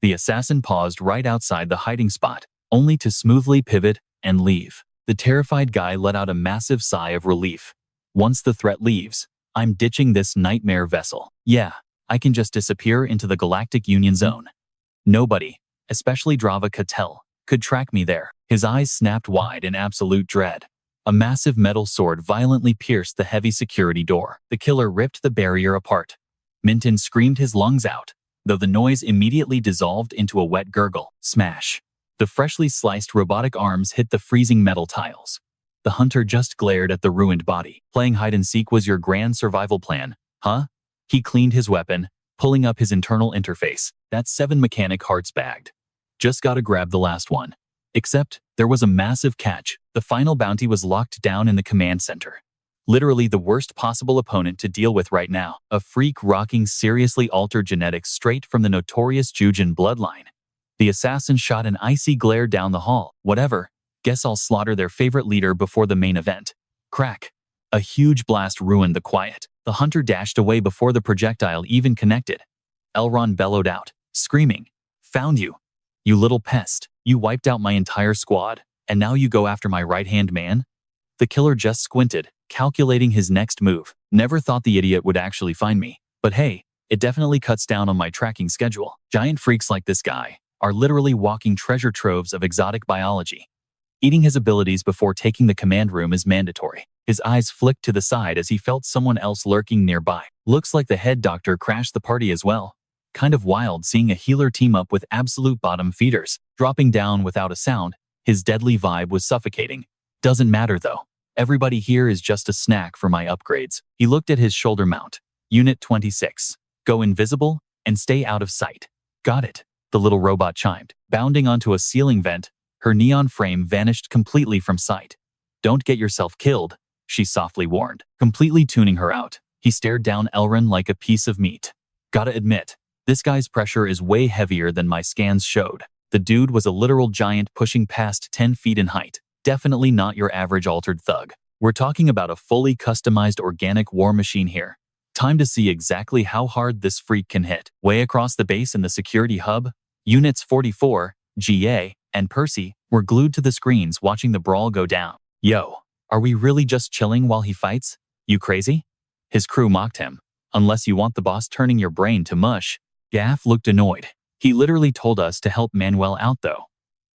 The assassin paused right outside the hiding spot, only to smoothly pivot and leave. The terrified guy let out a massive sigh of relief. Once the threat leaves, I'm ditching this nightmare vessel. Yeah, I can just disappear into the Galactic Union Zone. Nobody, especially Drava Cattell, could track me there. His eyes snapped wide in absolute dread. A massive metal sword violently pierced the heavy security door. The killer ripped the barrier apart. Minton screamed his lungs out, though the noise immediately dissolved into a wet gurgle. Smash. The freshly sliced robotic arms hit the freezing metal tiles. The hunter just glared at the ruined body. Playing hide-and-seek was your grand survival plan, huh? He cleaned his weapon, pulling up his internal interface. That's 7 mechanic hearts bagged. Just gotta grab the last one. Except, there was a massive catch. The final bounty was locked down in the command center. Literally the worst possible opponent to deal with right now. A freak rocking seriously altered genetics straight from the notorious Jujin bloodline. The assassin shot an icy glare down the hall. Whatever. Guess I'll slaughter their favorite leader before the main event. Crack. A huge blast ruined the quiet. The hunter dashed away before the projectile even connected. Elrond bellowed out, screaming, "Found you! You little pest! You wiped out my entire squad, and now you go after my right-hand man?" The killer just squinted, calculating his next move. Never thought the idiot would actually find me. But hey, it definitely cuts down on my tracking schedule. Giant freaks like this guy are literally walking treasure troves of exotic biology. Eating his abilities before taking the command room is mandatory. His eyes flicked to the side as he felt someone else lurking nearby. Looks like the head doctor crashed the party as well. Kind of wild seeing a healer team up with absolute bottom feeders. Dropping down without a sound, his deadly vibe was suffocating. Doesn't matter though. Everybody here is just a snack for my upgrades. He looked at his shoulder mount. Unit 26. Go invisible and stay out of sight. Got it. The little robot chimed. Bounding onto a ceiling vent, her neon frame vanished completely from sight. Don't get yourself killed, she softly warned. Completely tuning her out, he stared down Elrond like a piece of meat. Gotta admit, this guy's pressure is way heavier than my scans showed. The dude was a literal giant pushing past 10 feet in height. Definitely not your average altered thug. We're talking about a fully customized organic war machine here. Time to see exactly how hard this freak can hit. Way across the base in the security hub, Units 44, GA, and Percy were glued to the screens watching the brawl go down. Yo, are we really just chilling while he fights? You crazy? His crew mocked him. Unless you want the boss turning your brain to mush. Gaff looked annoyed. He literally told us to help Manuel out though.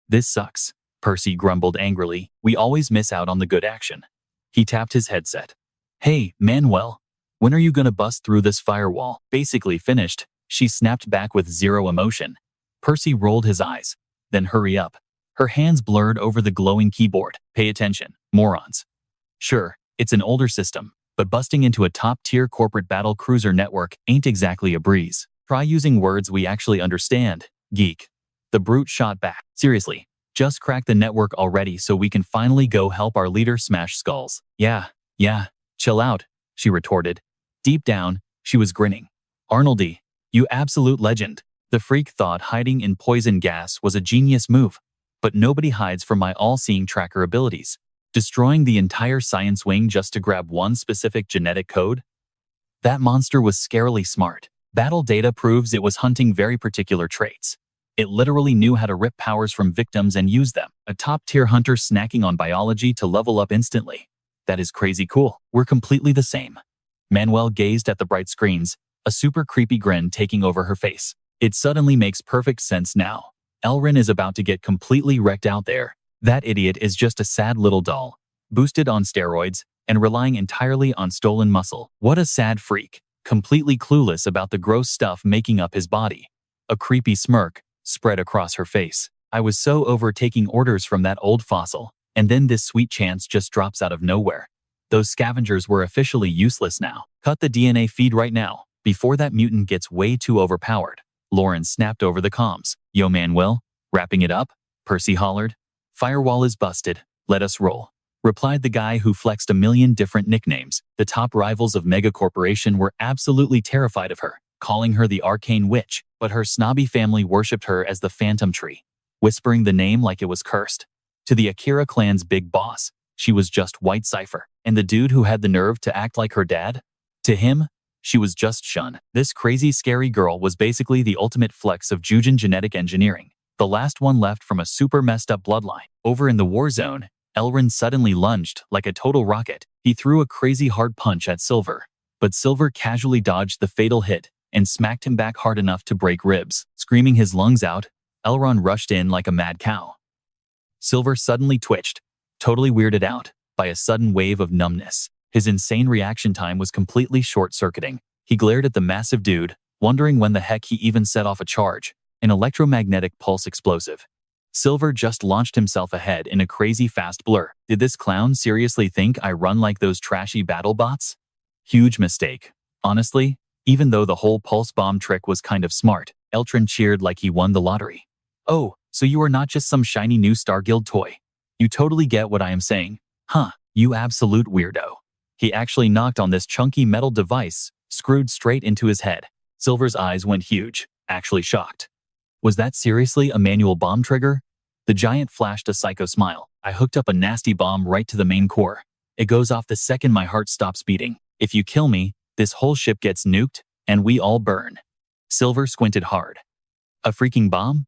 This sucks, Percy grumbled angrily. We always miss out on the good action. He tapped his headset. Hey, Manuel, when are you gonna bust through this firewall? Basically finished, she snapped back with zero emotion. Percy rolled his eyes. Then hurry up. Her hands blurred over the glowing keyboard. Pay attention, morons. Sure, it's an older system, but busting into a top-tier corporate battle cruiser network ain't exactly a breeze. Try using words we actually understand, geek. The brute shot back. Seriously, just crack the network already so we can finally go help our leader smash skulls. Yeah, chill out, she retorted. Deep down, she was grinning. Arnoldy, you absolute legend. The freak thought hiding in poison gas was a genius move, but nobody hides from my all-seeing tracker abilities. Destroying the entire science wing just to grab one specific genetic code? That monster was scarily smart. Battle data proves it was hunting very particular traits. It literally knew how to rip powers from victims and use them. A top-tier hunter snacking on biology to level up instantly. That is crazy cool. We're completely the same. Manuel gazed at the bright screens, a super creepy grin taking over her face. It suddenly makes perfect sense now. Elrond is about to get completely wrecked out there. That idiot is just a sad little doll, boosted on steroids, and relying entirely on stolen muscle. What a sad freak, completely clueless about the gross stuff making up his body. A creepy smirk spread across her face. I was so over taking orders from that old fossil, and then this sweet chance just drops out of nowhere. Those scavengers were officially useless now. Cut the DNA feed right now, before that mutant gets way too overpowered. Lauren snapped over the comms. Yo Manuel, wrapping it up? Percy hollered. Firewall is busted. Let us roll. Replied the guy who flexed a million different nicknames. The top rivals of Mega Corporation were absolutely terrified of her, calling her the Arcane Witch, but her snobby family worshipped her as the Phantom Tree, whispering the name like it was cursed. To the Akira clan's big boss, she was just White Cipher. And the dude who had the nerve to act like her dad? To him, she was just Shun. This crazy, scary girl was basically the ultimate flex of Jujin genetic engineering, the last one left from a super messed up bloodline. Over in the war zone, Elrond suddenly lunged like a total rocket. He threw a crazy hard punch at Silver, but Silver casually dodged the fatal hit and smacked him back hard enough to break ribs. Screaming his lungs out, Elrond rushed in like a mad cow. Silver suddenly twitched, totally weirded out by a sudden wave of numbness. His insane reaction time was completely short-circuiting. He glared at the massive dude, wondering when the heck he even set off a charge, an electromagnetic pulse explosive. Silver just launched himself ahead in a crazy fast blur. Did this clown seriously think I run like those trashy battle bots? Huge mistake. Honestly, even though the whole pulse bomb trick was kind of smart, Eltrond cheered like he won the lottery. Oh, so you are not just some shiny new Star Guild toy. You totally get what I am saying. Huh, you absolute weirdo. He actually knocked on this chunky metal device, screwed straight into his head. Silver's eyes went huge, actually shocked. Was that seriously a manual bomb trigger? The giant flashed a psycho smile. I hooked up a nasty bomb right to the main core. It goes off the second my heart stops beating. If you kill me, this whole ship gets nuked, and we all burn. Silver squinted hard. A freaking bomb?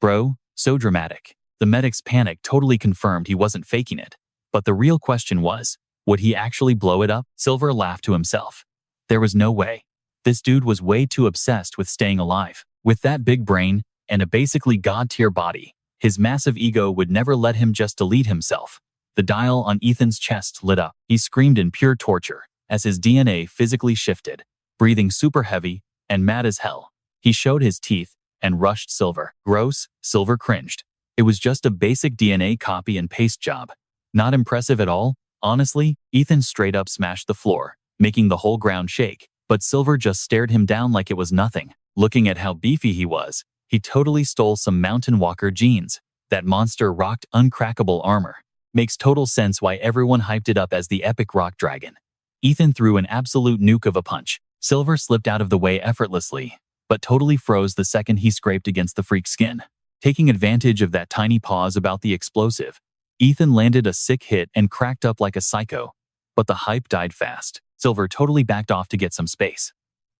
Bro, so dramatic. The medic's panic totally confirmed he wasn't faking it. But the real question was, would he actually blow it up? Silver laughed to himself. There was no way. This dude was way too obsessed with staying alive. With that big brain and a basically god-tier body, his massive ego would never let him just delete himself. The dial on Ethan's chest lit up. He screamed in pure torture as his DNA physically shifted, breathing super heavy and mad as hell. He showed his teeth and rushed Silver. Gross, Silver cringed. It was just a basic DNA copy and paste job. Not impressive at all. Honestly, Ethan straight up smashed the floor, making the whole ground shake, but Silver just stared him down like it was nothing. Looking at how beefy he was, he totally stole some Mountain Walker genes. That monster rocked uncrackable armor. Makes total sense why everyone hyped it up as the epic rock dragon. Ethan threw an absolute nuke of a punch. Silver slipped out of the way effortlessly, but totally froze the second he scraped against the freak's skin. Taking advantage of that tiny pause about the explosive, Ethan landed a sick hit and cracked up like a psycho. But the hype died fast. Silver totally backed off to get some space.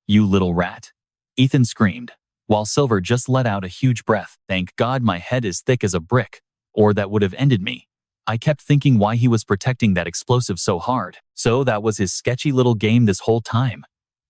You little rat. Ethan screamed, while Silver just let out a huge breath. Thank God my head is thick as a brick, or that would have ended me. I kept thinking why he was protecting that explosive so hard. So that was his sketchy little game this whole time.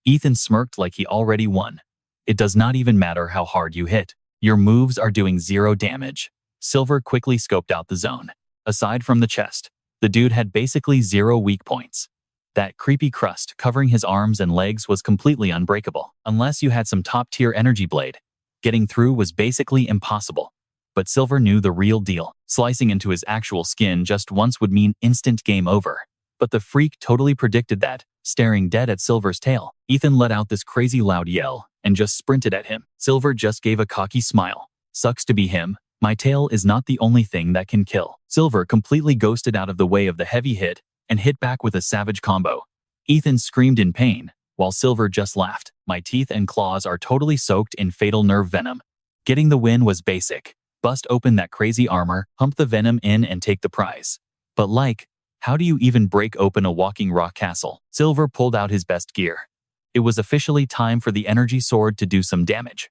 Ethan smirked like he already won. It does not even matter how hard you hit. Your moves are doing 0 damage. Silver quickly scoped out the zone. Aside from the chest, the dude had basically 0 weak points. That creepy crust covering his arms and legs was completely unbreakable. Unless you had some top-tier energy blade, getting through was basically impossible. But Silver knew the real deal. Slicing into his actual skin just once would mean instant game over. But the freak totally predicted that, staring dead at Silver's tail. Ethan let out this crazy loud yell and just sprinted at him. Silver just gave a cocky smile. Sucks to be him. My tail is not the only thing that can kill. Silver completely ghosted out of the way of the heavy hit and hit back with a savage combo. Ethan screamed in pain, while Silver just laughed. My teeth and claws are totally soaked in fatal nerve venom. Getting the win was basic. Bust open that crazy armor, pump the venom in and take the prize. But how do you even break open a walking rock castle? Silver pulled out his best gear. It was officially time for the energy sword to do some damage.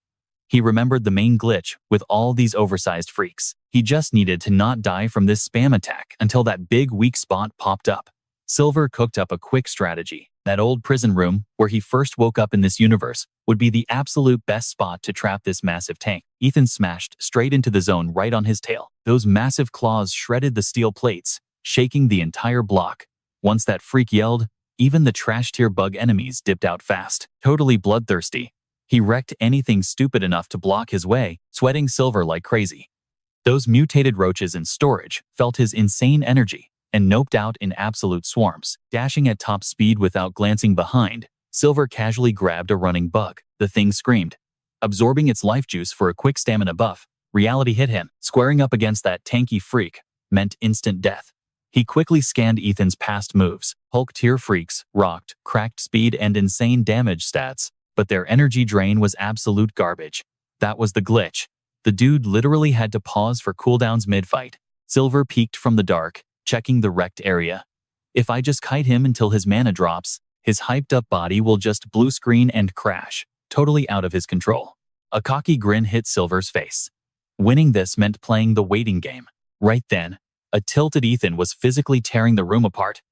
He remembered the main glitch with all these oversized freaks. He just needed to not die from this spam attack until that big weak spot popped up. Silver cooked up a quick strategy. That old prison room, where he first woke up in this universe, would be the absolute best spot to trap this massive tank. Ethan smashed straight into the zone right on his tail. Those massive claws shredded the steel plates, shaking the entire block. Once that freak yelled, even the trash-tier bug enemies dipped out fast. Totally bloodthirsty, he wrecked anything stupid enough to block his way, sweating Silver like crazy. Those mutated roaches in storage felt his insane energy and noped out in absolute swarms. Dashing at top speed without glancing behind, Silver casually grabbed a running bug. The thing screamed. Absorbing its life juice for a quick stamina buff, reality hit him. Squaring up against that tanky freak meant instant death. He quickly scanned Ethan's past moves. Hulk-tier freaks rocked, cracked speed and insane damage stats, but their energy drain was absolute garbage. That was the glitch. The dude literally had to pause for cooldowns mid-fight. Silver peeked from the dark, checking the wrecked area. If I just kite him until his mana drops, his hyped-up body will just blue screen and crash, totally out of his control. A cocky grin hit Silver's face. Winning this meant playing the waiting game. Right then, a tilted Ethan was physically tearing the room apart.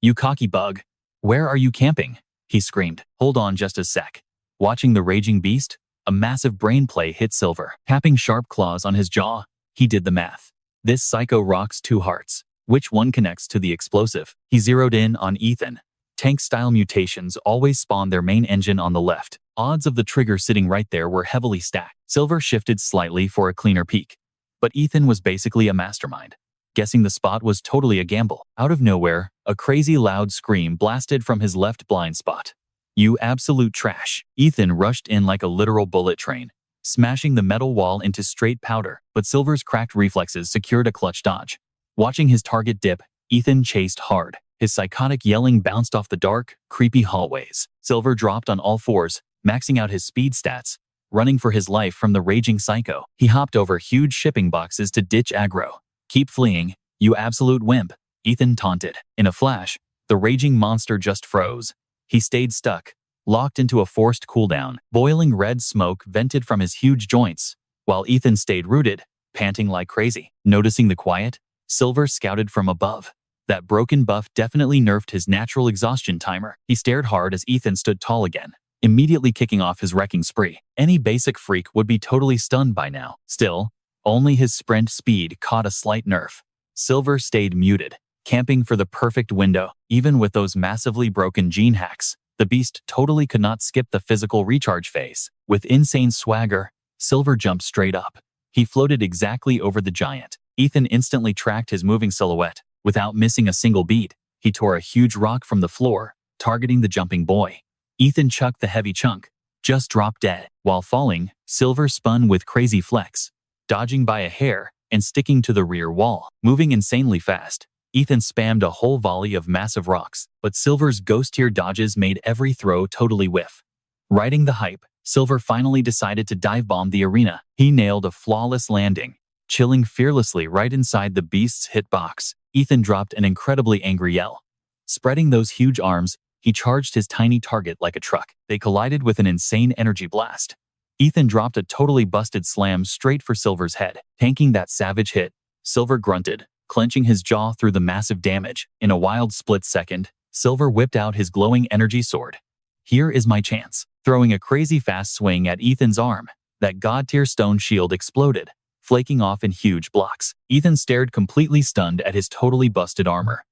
You cocky bug. Where are you camping? he screamed. Hold on just a sec. Watching the raging beast, a massive brain play hit Silver. Tapping sharp claws on his jaw, he did the math. This psycho rocks 2 hearts. Which one connects to the explosive? He zeroed in on Ethan. Tank-style mutations always spawn their main engine on the left. Odds of the trigger sitting right there were heavily stacked. Silver shifted slightly for a cleaner peek. But Ethan was basically a mastermind. Guessing the spot was totally a gamble. Out of nowhere, a crazy loud scream blasted from his left blind spot. You absolute trash. Ethan rushed in like a literal bullet train, smashing the metal wall into straight powder, but Silver's cracked reflexes secured a clutch dodge. Watching his target dip, Ethan chased hard. His psychotic yelling bounced off the dark, creepy hallways. Silver dropped on all fours, maxing out his speed stats, running for his life from the raging psycho. He hopped over huge shipping boxes to ditch aggro. Keep fleeing, you absolute wimp, Ethan taunted. In a flash, the raging monster just froze. He stayed stuck, locked into a forced cooldown. Boiling red smoke vented from his huge joints, while Ethan stayed rooted, panting like crazy. Noticing the quiet, Silver scouted from above. That broken buff definitely nerfed his natural exhaustion timer. He stared hard as Ethan stood tall again, immediately kicking off his wrecking spree. Any basic freak would be totally stunned by now. Still, only his sprint speed caught a slight nerf. Silver stayed muted, camping for the perfect window. Even with those massively broken gene hacks, the beast totally could not skip the physical recharge phase. With insane swagger, Silver jumped straight up. He floated exactly over the giant. Ethan instantly tracked his moving silhouette. Without missing a single beat, he tore a huge rock from the floor, targeting the jumping boy. Ethan chucked the heavy chunk, just dropped dead. While falling, Silver spun with crazy flex, dodging by a hair and sticking to the rear wall. Moving insanely fast, Ethan spammed a whole volley of massive rocks, but Silver's ghost-tier dodges made every throw totally whiff. Riding the hype, Silver finally decided to dive-bomb the arena. He nailed a flawless landing, chilling fearlessly right inside the beast's hitbox. Ethan dropped an incredibly angry yell. Spreading those huge arms, he charged his tiny target like a truck. They collided with an insane energy blast. Ethan dropped a totally busted slam straight for Silver's head. Tanking that savage hit, Silver grunted, clenching his jaw through the massive damage. In a wild split second, Silver whipped out his glowing energy sword. Here is my chance. Throwing a crazy fast swing at Ethan's arm, that god-tier stone shield exploded, flaking off in huge blocks. Ethan stared completely stunned at his totally busted armor.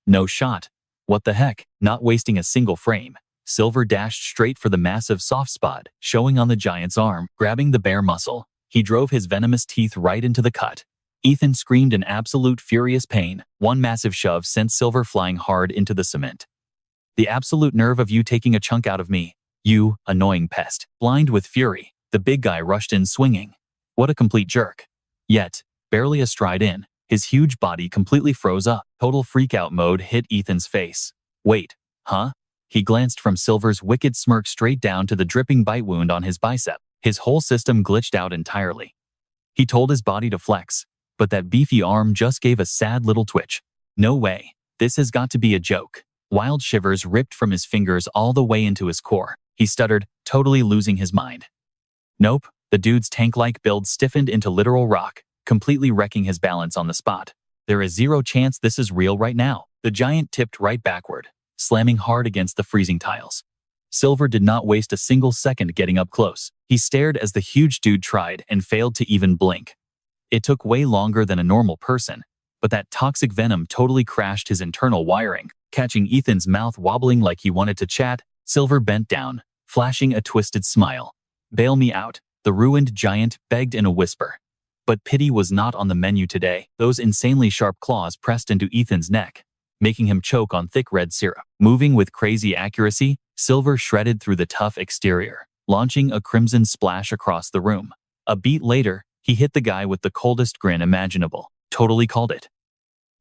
No shot. What the heck? Not wasting a single frame, Silver dashed straight for the massive soft spot showing on the giant's arm. Grabbing the bare muscle, he drove his venomous teeth right into the cut. Ethan screamed in absolute furious pain. One massive shove sent Silver flying hard into the cement. The absolute nerve of you taking a chunk out of me, you annoying pest. Blind with fury, the big guy rushed in swinging. What a complete jerk. Yet, barely a stride in, his huge body completely froze up. Total freakout mode hit Ethan's face. Wait, huh? He glanced from Silver's wicked smirk straight down to the dripping bite wound on his bicep. His whole system glitched out entirely. He told his body to flex, but that beefy arm just gave a sad little twitch. No way. This has got to be a joke. Wild shivers ripped from his fingers all the way into his core. He stuttered, totally losing his mind. Nope. The dude's tank-like build stiffened into literal rock, completely wrecking his balance on the spot. There is zero chance this is real right now. The giant tipped right backward, slamming hard against the freezing tiles. Silver did not waste a single second getting up close. He stared as the huge dude tried and failed to even blink. It took way longer than a normal person, but that toxic venom totally crashed his internal wiring. Catching Ethan's mouth wobbling like he wanted to chat, Silver bent down, flashing a twisted smile. Bail me out, the ruined giant begged in a whisper. But pity was not on the menu today. Those insanely sharp claws pressed into Ethan's neck, making him choke on thick red syrup. Moving with crazy accuracy, Silver shredded through the tough exterior, launching a crimson splash across the room. A beat later, he hit the guy with the coldest grin imaginable. Totally called it.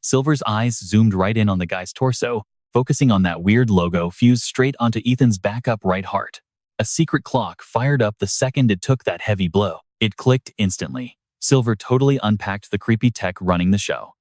Silver's eyes zoomed right in on the guy's torso, focusing on that weird logo fused straight onto Ethan's backup right heart. A secret clock fired up the second it took that heavy blow. It clicked instantly. Silver totally unpacked the creepy tech running the show.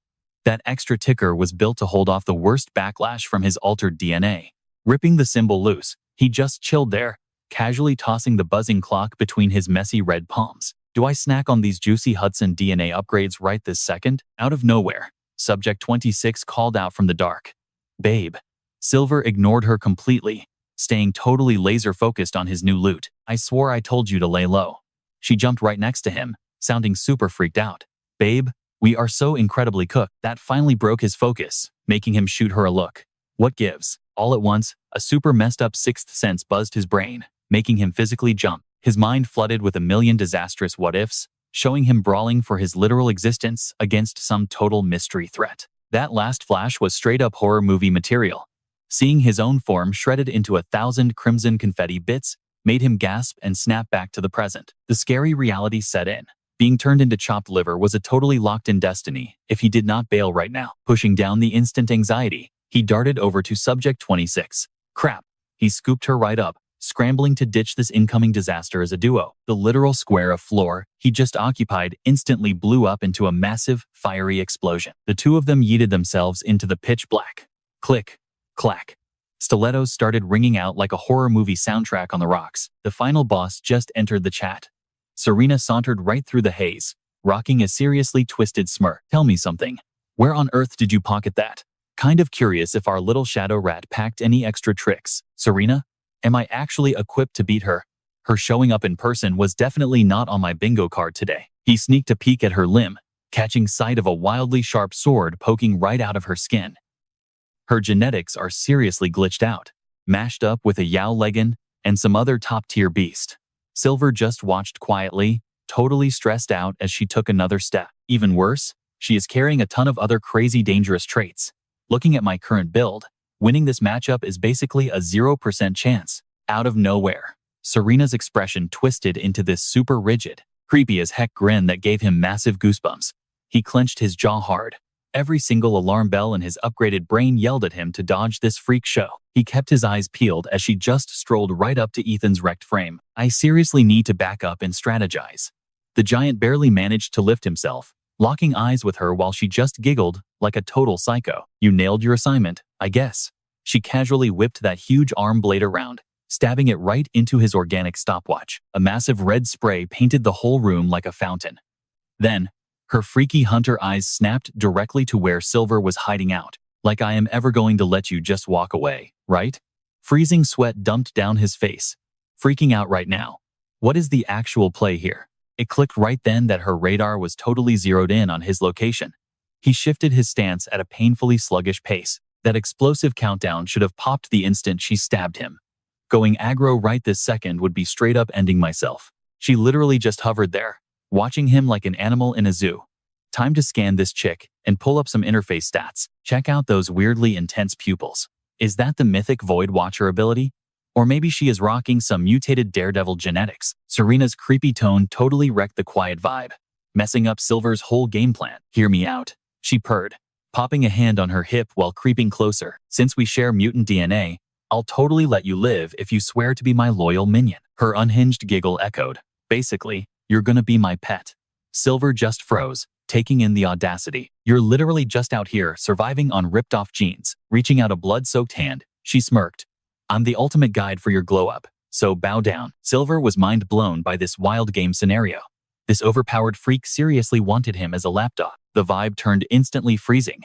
That extra ticker was built to hold off the worst backlash from his altered DNA. Ripping the symbol loose, he just chilled there, casually tossing the buzzing clock between his messy red palms. Do I snack on these juicy Hudson DNA upgrades right this second? Out of nowhere, Subject 26 called out from the dark. Babe. Silver ignored her completely, staying totally laser-focused on his new loot. I swore I told you to lay low. She jumped right next to him, sounding super freaked out. Babe, we are so incredibly cooked. That finally broke his focus, making him shoot her a look. What gives? All at once, a super messed up sixth sense buzzed his brain, making him physically jump. His mind flooded with a million disastrous what-ifs, showing him brawling for his literal existence against some total mystery threat. That last flash was straight-up horror movie material. Seeing his own form shredded into 1,000 crimson confetti bits made him gasp and snap back to the present. The scary reality set in. Being turned into chopped liver was a totally locked-in destiny if he did not bail right now. Pushing down the instant anxiety, he darted over to Subject 26. Crap. He scooped her right up, scrambling to ditch this incoming disaster as a duo. The literal square of floor he just occupied instantly blew up into a massive, fiery explosion. The two of them yeeted themselves into the pitch black. Click. Clack. Stilettos started ringing out like a horror movie soundtrack on the rocks. The final boss just entered the chat. Serena sauntered right through the haze, rocking a seriously twisted smirk. Tell me something. Where on earth did you pocket that? Kind of curious if our little shadow rat packed any extra tricks. Serena? Am I actually equipped to beat her? Her showing up in person was definitely not on my bingo card today. He sneaked a peek at her limb, catching sight of a wildly sharp sword poking right out of her skin. Her genetics are seriously glitched out, mashed up with a Yao Legan and some other top-tier beast. Silver just watched quietly, totally stressed out as she took another step. Even worse, she is carrying a ton of other crazy dangerous traits. Looking at my current build, winning this matchup is basically a 0% chance. Out of nowhere, Serena's expression twisted into this super rigid, creepy as heck grin that gave him massive goosebumps. He clenched his jaw hard. Every single alarm bell in his upgraded brain yelled at him to dodge this freak show. He kept his eyes peeled as she just strolled right up to Ethan's wrecked frame. I seriously need to back up and strategize. The giant barely managed to lift himself, locking eyes with her while she just giggled like a total psycho. You nailed your assignment, I guess. She casually whipped that huge arm blade around, stabbing it right into his organic stopwatch. A massive red spray painted the whole room like a fountain. Then, her freaky hunter eyes snapped directly to where Silver was hiding out. Like I am ever going to let you just walk away, right? Freezing sweat dumped down his face. Freaking out right now. What is the actual play here? It clicked right then that her radar was totally zeroed in on his location. He shifted his stance at a painfully sluggish pace. That explosive countdown should have popped the instant she stabbed him. Going aggro right this second would be straight up ending myself. She literally just hovered there, watching him like an animal in a zoo. Time to scan this chick and pull up some interface stats. Check out those weirdly intense pupils. Is that the mythic Void Watcher ability? Or maybe she is rocking some mutated daredevil genetics. Serena's creepy tone totally wrecked the quiet vibe, messing up Silver's whole game plan. Hear me out, she purred, popping a hand on her hip while creeping closer. Since we share mutant DNA, I'll totally let you live if you swear to be my loyal minion. Her unhinged giggle echoed. Basically, you're gonna be my pet. Silver just froze, taking in the audacity. You're literally just out here surviving on ripped-off jeans. Reaching out a blood-soaked hand, she smirked. I'm the ultimate guide for your glow-up, so bow down. Silver was mind-blown by this wild game scenario. This overpowered freak seriously wanted him as a lapdog. The vibe turned instantly freezing.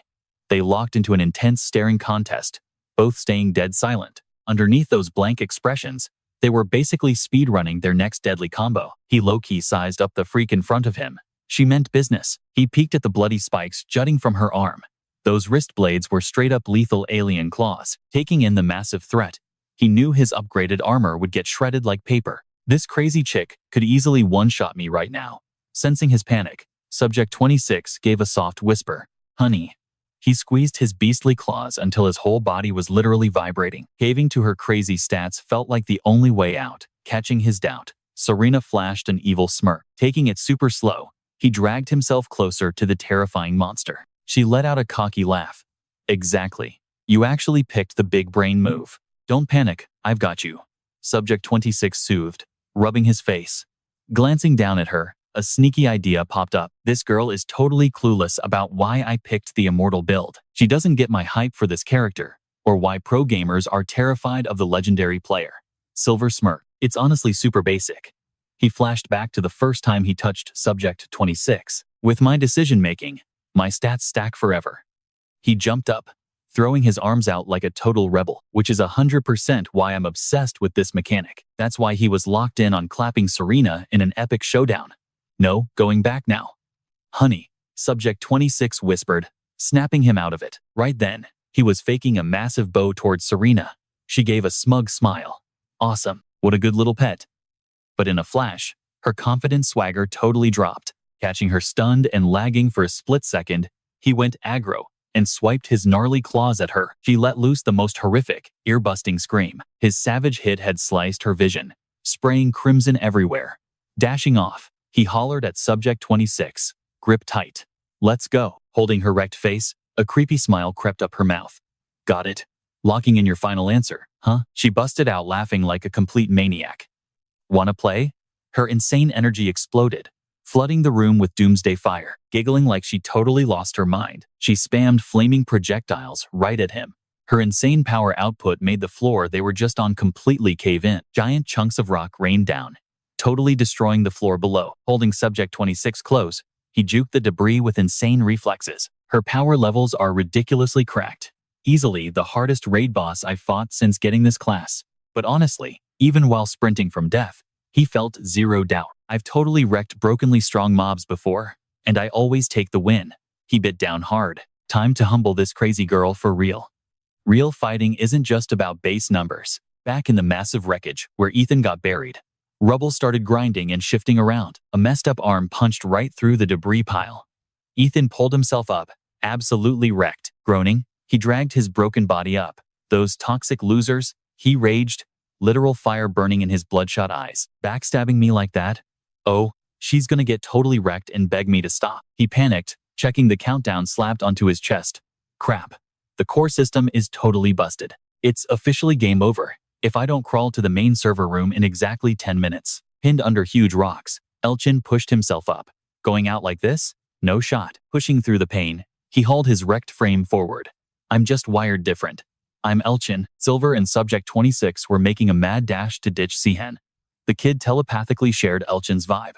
They locked into an intense staring contest, both staying dead silent. Underneath those blank expressions, they were basically speedrunning their next deadly combo. He low-key sized up the freak in front of him. She meant business. He peeked at the bloody spikes jutting from her arm. Those wrist blades were straight-up lethal alien claws. Taking in the massive threat, he knew his upgraded armor would get shredded like paper. This crazy chick could easily one-shot me right now. Sensing his panic, Subject 26 gave a soft whisper. Honey. He squeezed his beastly claws until his whole body was literally vibrating. Caving to her crazy stats felt like the only way out. Catching his doubt, Serena flashed an evil smirk. Taking it super slow, he dragged himself closer to the terrifying monster. She let out a cocky laugh. Exactly. You actually picked the big brain move. Don't panic, I've got you. Subject 26 soothed, rubbing his face. Glancing down at her, a sneaky idea popped up. This girl is totally clueless about why I picked the immortal build. She doesn't get my hype for this character, or why pro gamers are terrified of the legendary player. Silver smirked. It's honestly super basic. He flashed back to the first time he touched Subject 26. With my decision-making, my stats stack forever. He jumped up, throwing his arms out like a total rebel, which is 100% why I'm obsessed with this mechanic. That's why he was locked in on clapping Serena in an epic showdown. No, going back now. Honey, Subject 26 whispered, snapping him out of it. Right then, he was faking a massive bow towards Serena. She gave a smug smile. Awesome, what a good little pet. But in a flash, her confident swagger totally dropped. Catching her stunned and lagging for a split second, he went aggro and swiped his gnarly claws at her. She let loose the most horrific, ear-busting scream. His savage hit had sliced her vision, spraying crimson everywhere. Dashing off, he hollered at Subject 26, grip tight. Let's go. Holding her wrecked face, a creepy smile crept up her mouth. Got it? Locking in your final answer, huh? She busted out laughing like a complete maniac. Wanna play? Her insane energy exploded, flooding the room with doomsday fire. Giggling like she totally lost her mind, she spammed flaming projectiles right at him. Her insane power output made the floor they were just on completely cave in. Giant chunks of rock rained down, totally destroying the floor below. Holding Subject 26 close, he juked the debris with insane reflexes. Her power levels are ridiculously cracked. Easily the hardest raid boss I've fought since getting this class. But honestly, even while sprinting from death, he felt zero doubt. I've totally wrecked brokenly strong mobs before, and I always take the win. He bit down hard. Time to humble this crazy girl for real. Real fighting isn't just about base numbers. Back in the massive wreckage where Ethan got buried, rubble started grinding and shifting around. A messed up arm punched right through the debris pile. Ethan pulled himself up, absolutely wrecked. Groaning, he dragged his broken body up. Those toxic losers, he raged, literal fire burning in his bloodshot eyes. Backstabbing me like that? Oh, she's gonna get totally wrecked and beg me to stop. He panicked, checking the countdown slapped onto his chest. Crap. The core system is totally busted. It's officially game over if I don't crawl to the main server room in exactly 10 minutes. Pinned under huge rocks, Elchin pushed himself up. Going out like this? No shot. Pushing through the pain, he hauled his wrecked frame forward. I'm just wired different. I'm Elchin. Silver and Subject 26 were making a mad dash to ditch Sihen. The kid telepathically shared Elchin's vibe.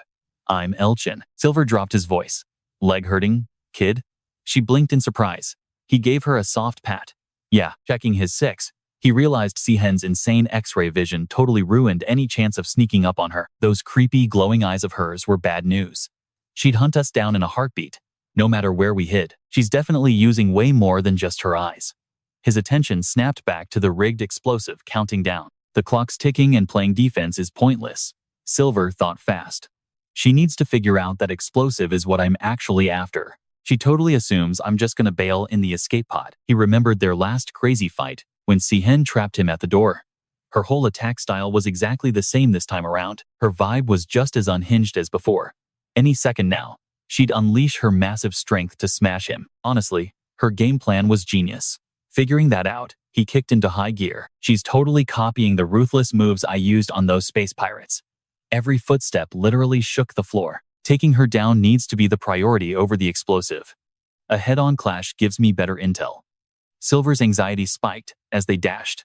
I'm Elchin. Silver dropped his voice. Leg hurting, kid? She blinked in surprise. He gave her a soft pat. Yeah, checking his 6. He realized Sihen's insane X-ray vision totally ruined any chance of sneaking up on her. Those creepy, glowing eyes of hers were bad news. She'd hunt us down in a heartbeat, no matter where we hid. She's definitely using way more than just her eyes. His attention snapped back to the rigged explosive counting down. The clock's ticking and playing defense is pointless. Silver thought fast. She needs to figure out that explosive is what I'm actually after. She totally assumes I'm just gonna bail in the escape pod. He remembered their last crazy fight when Sihen trapped him at the door. Her whole attack style was exactly the same this time around. Her vibe was just as unhinged as before. Any second now, she'd unleash her massive strength to smash him. Honestly, her game plan was genius. Figuring that out, he kicked into high gear. She's totally copying the ruthless moves I used on those space pirates. Every footstep literally shook the floor. Taking her down needs to be the priority over the explosive. A head-on clash gives me better intel. Silver's anxiety spiked as they dashed,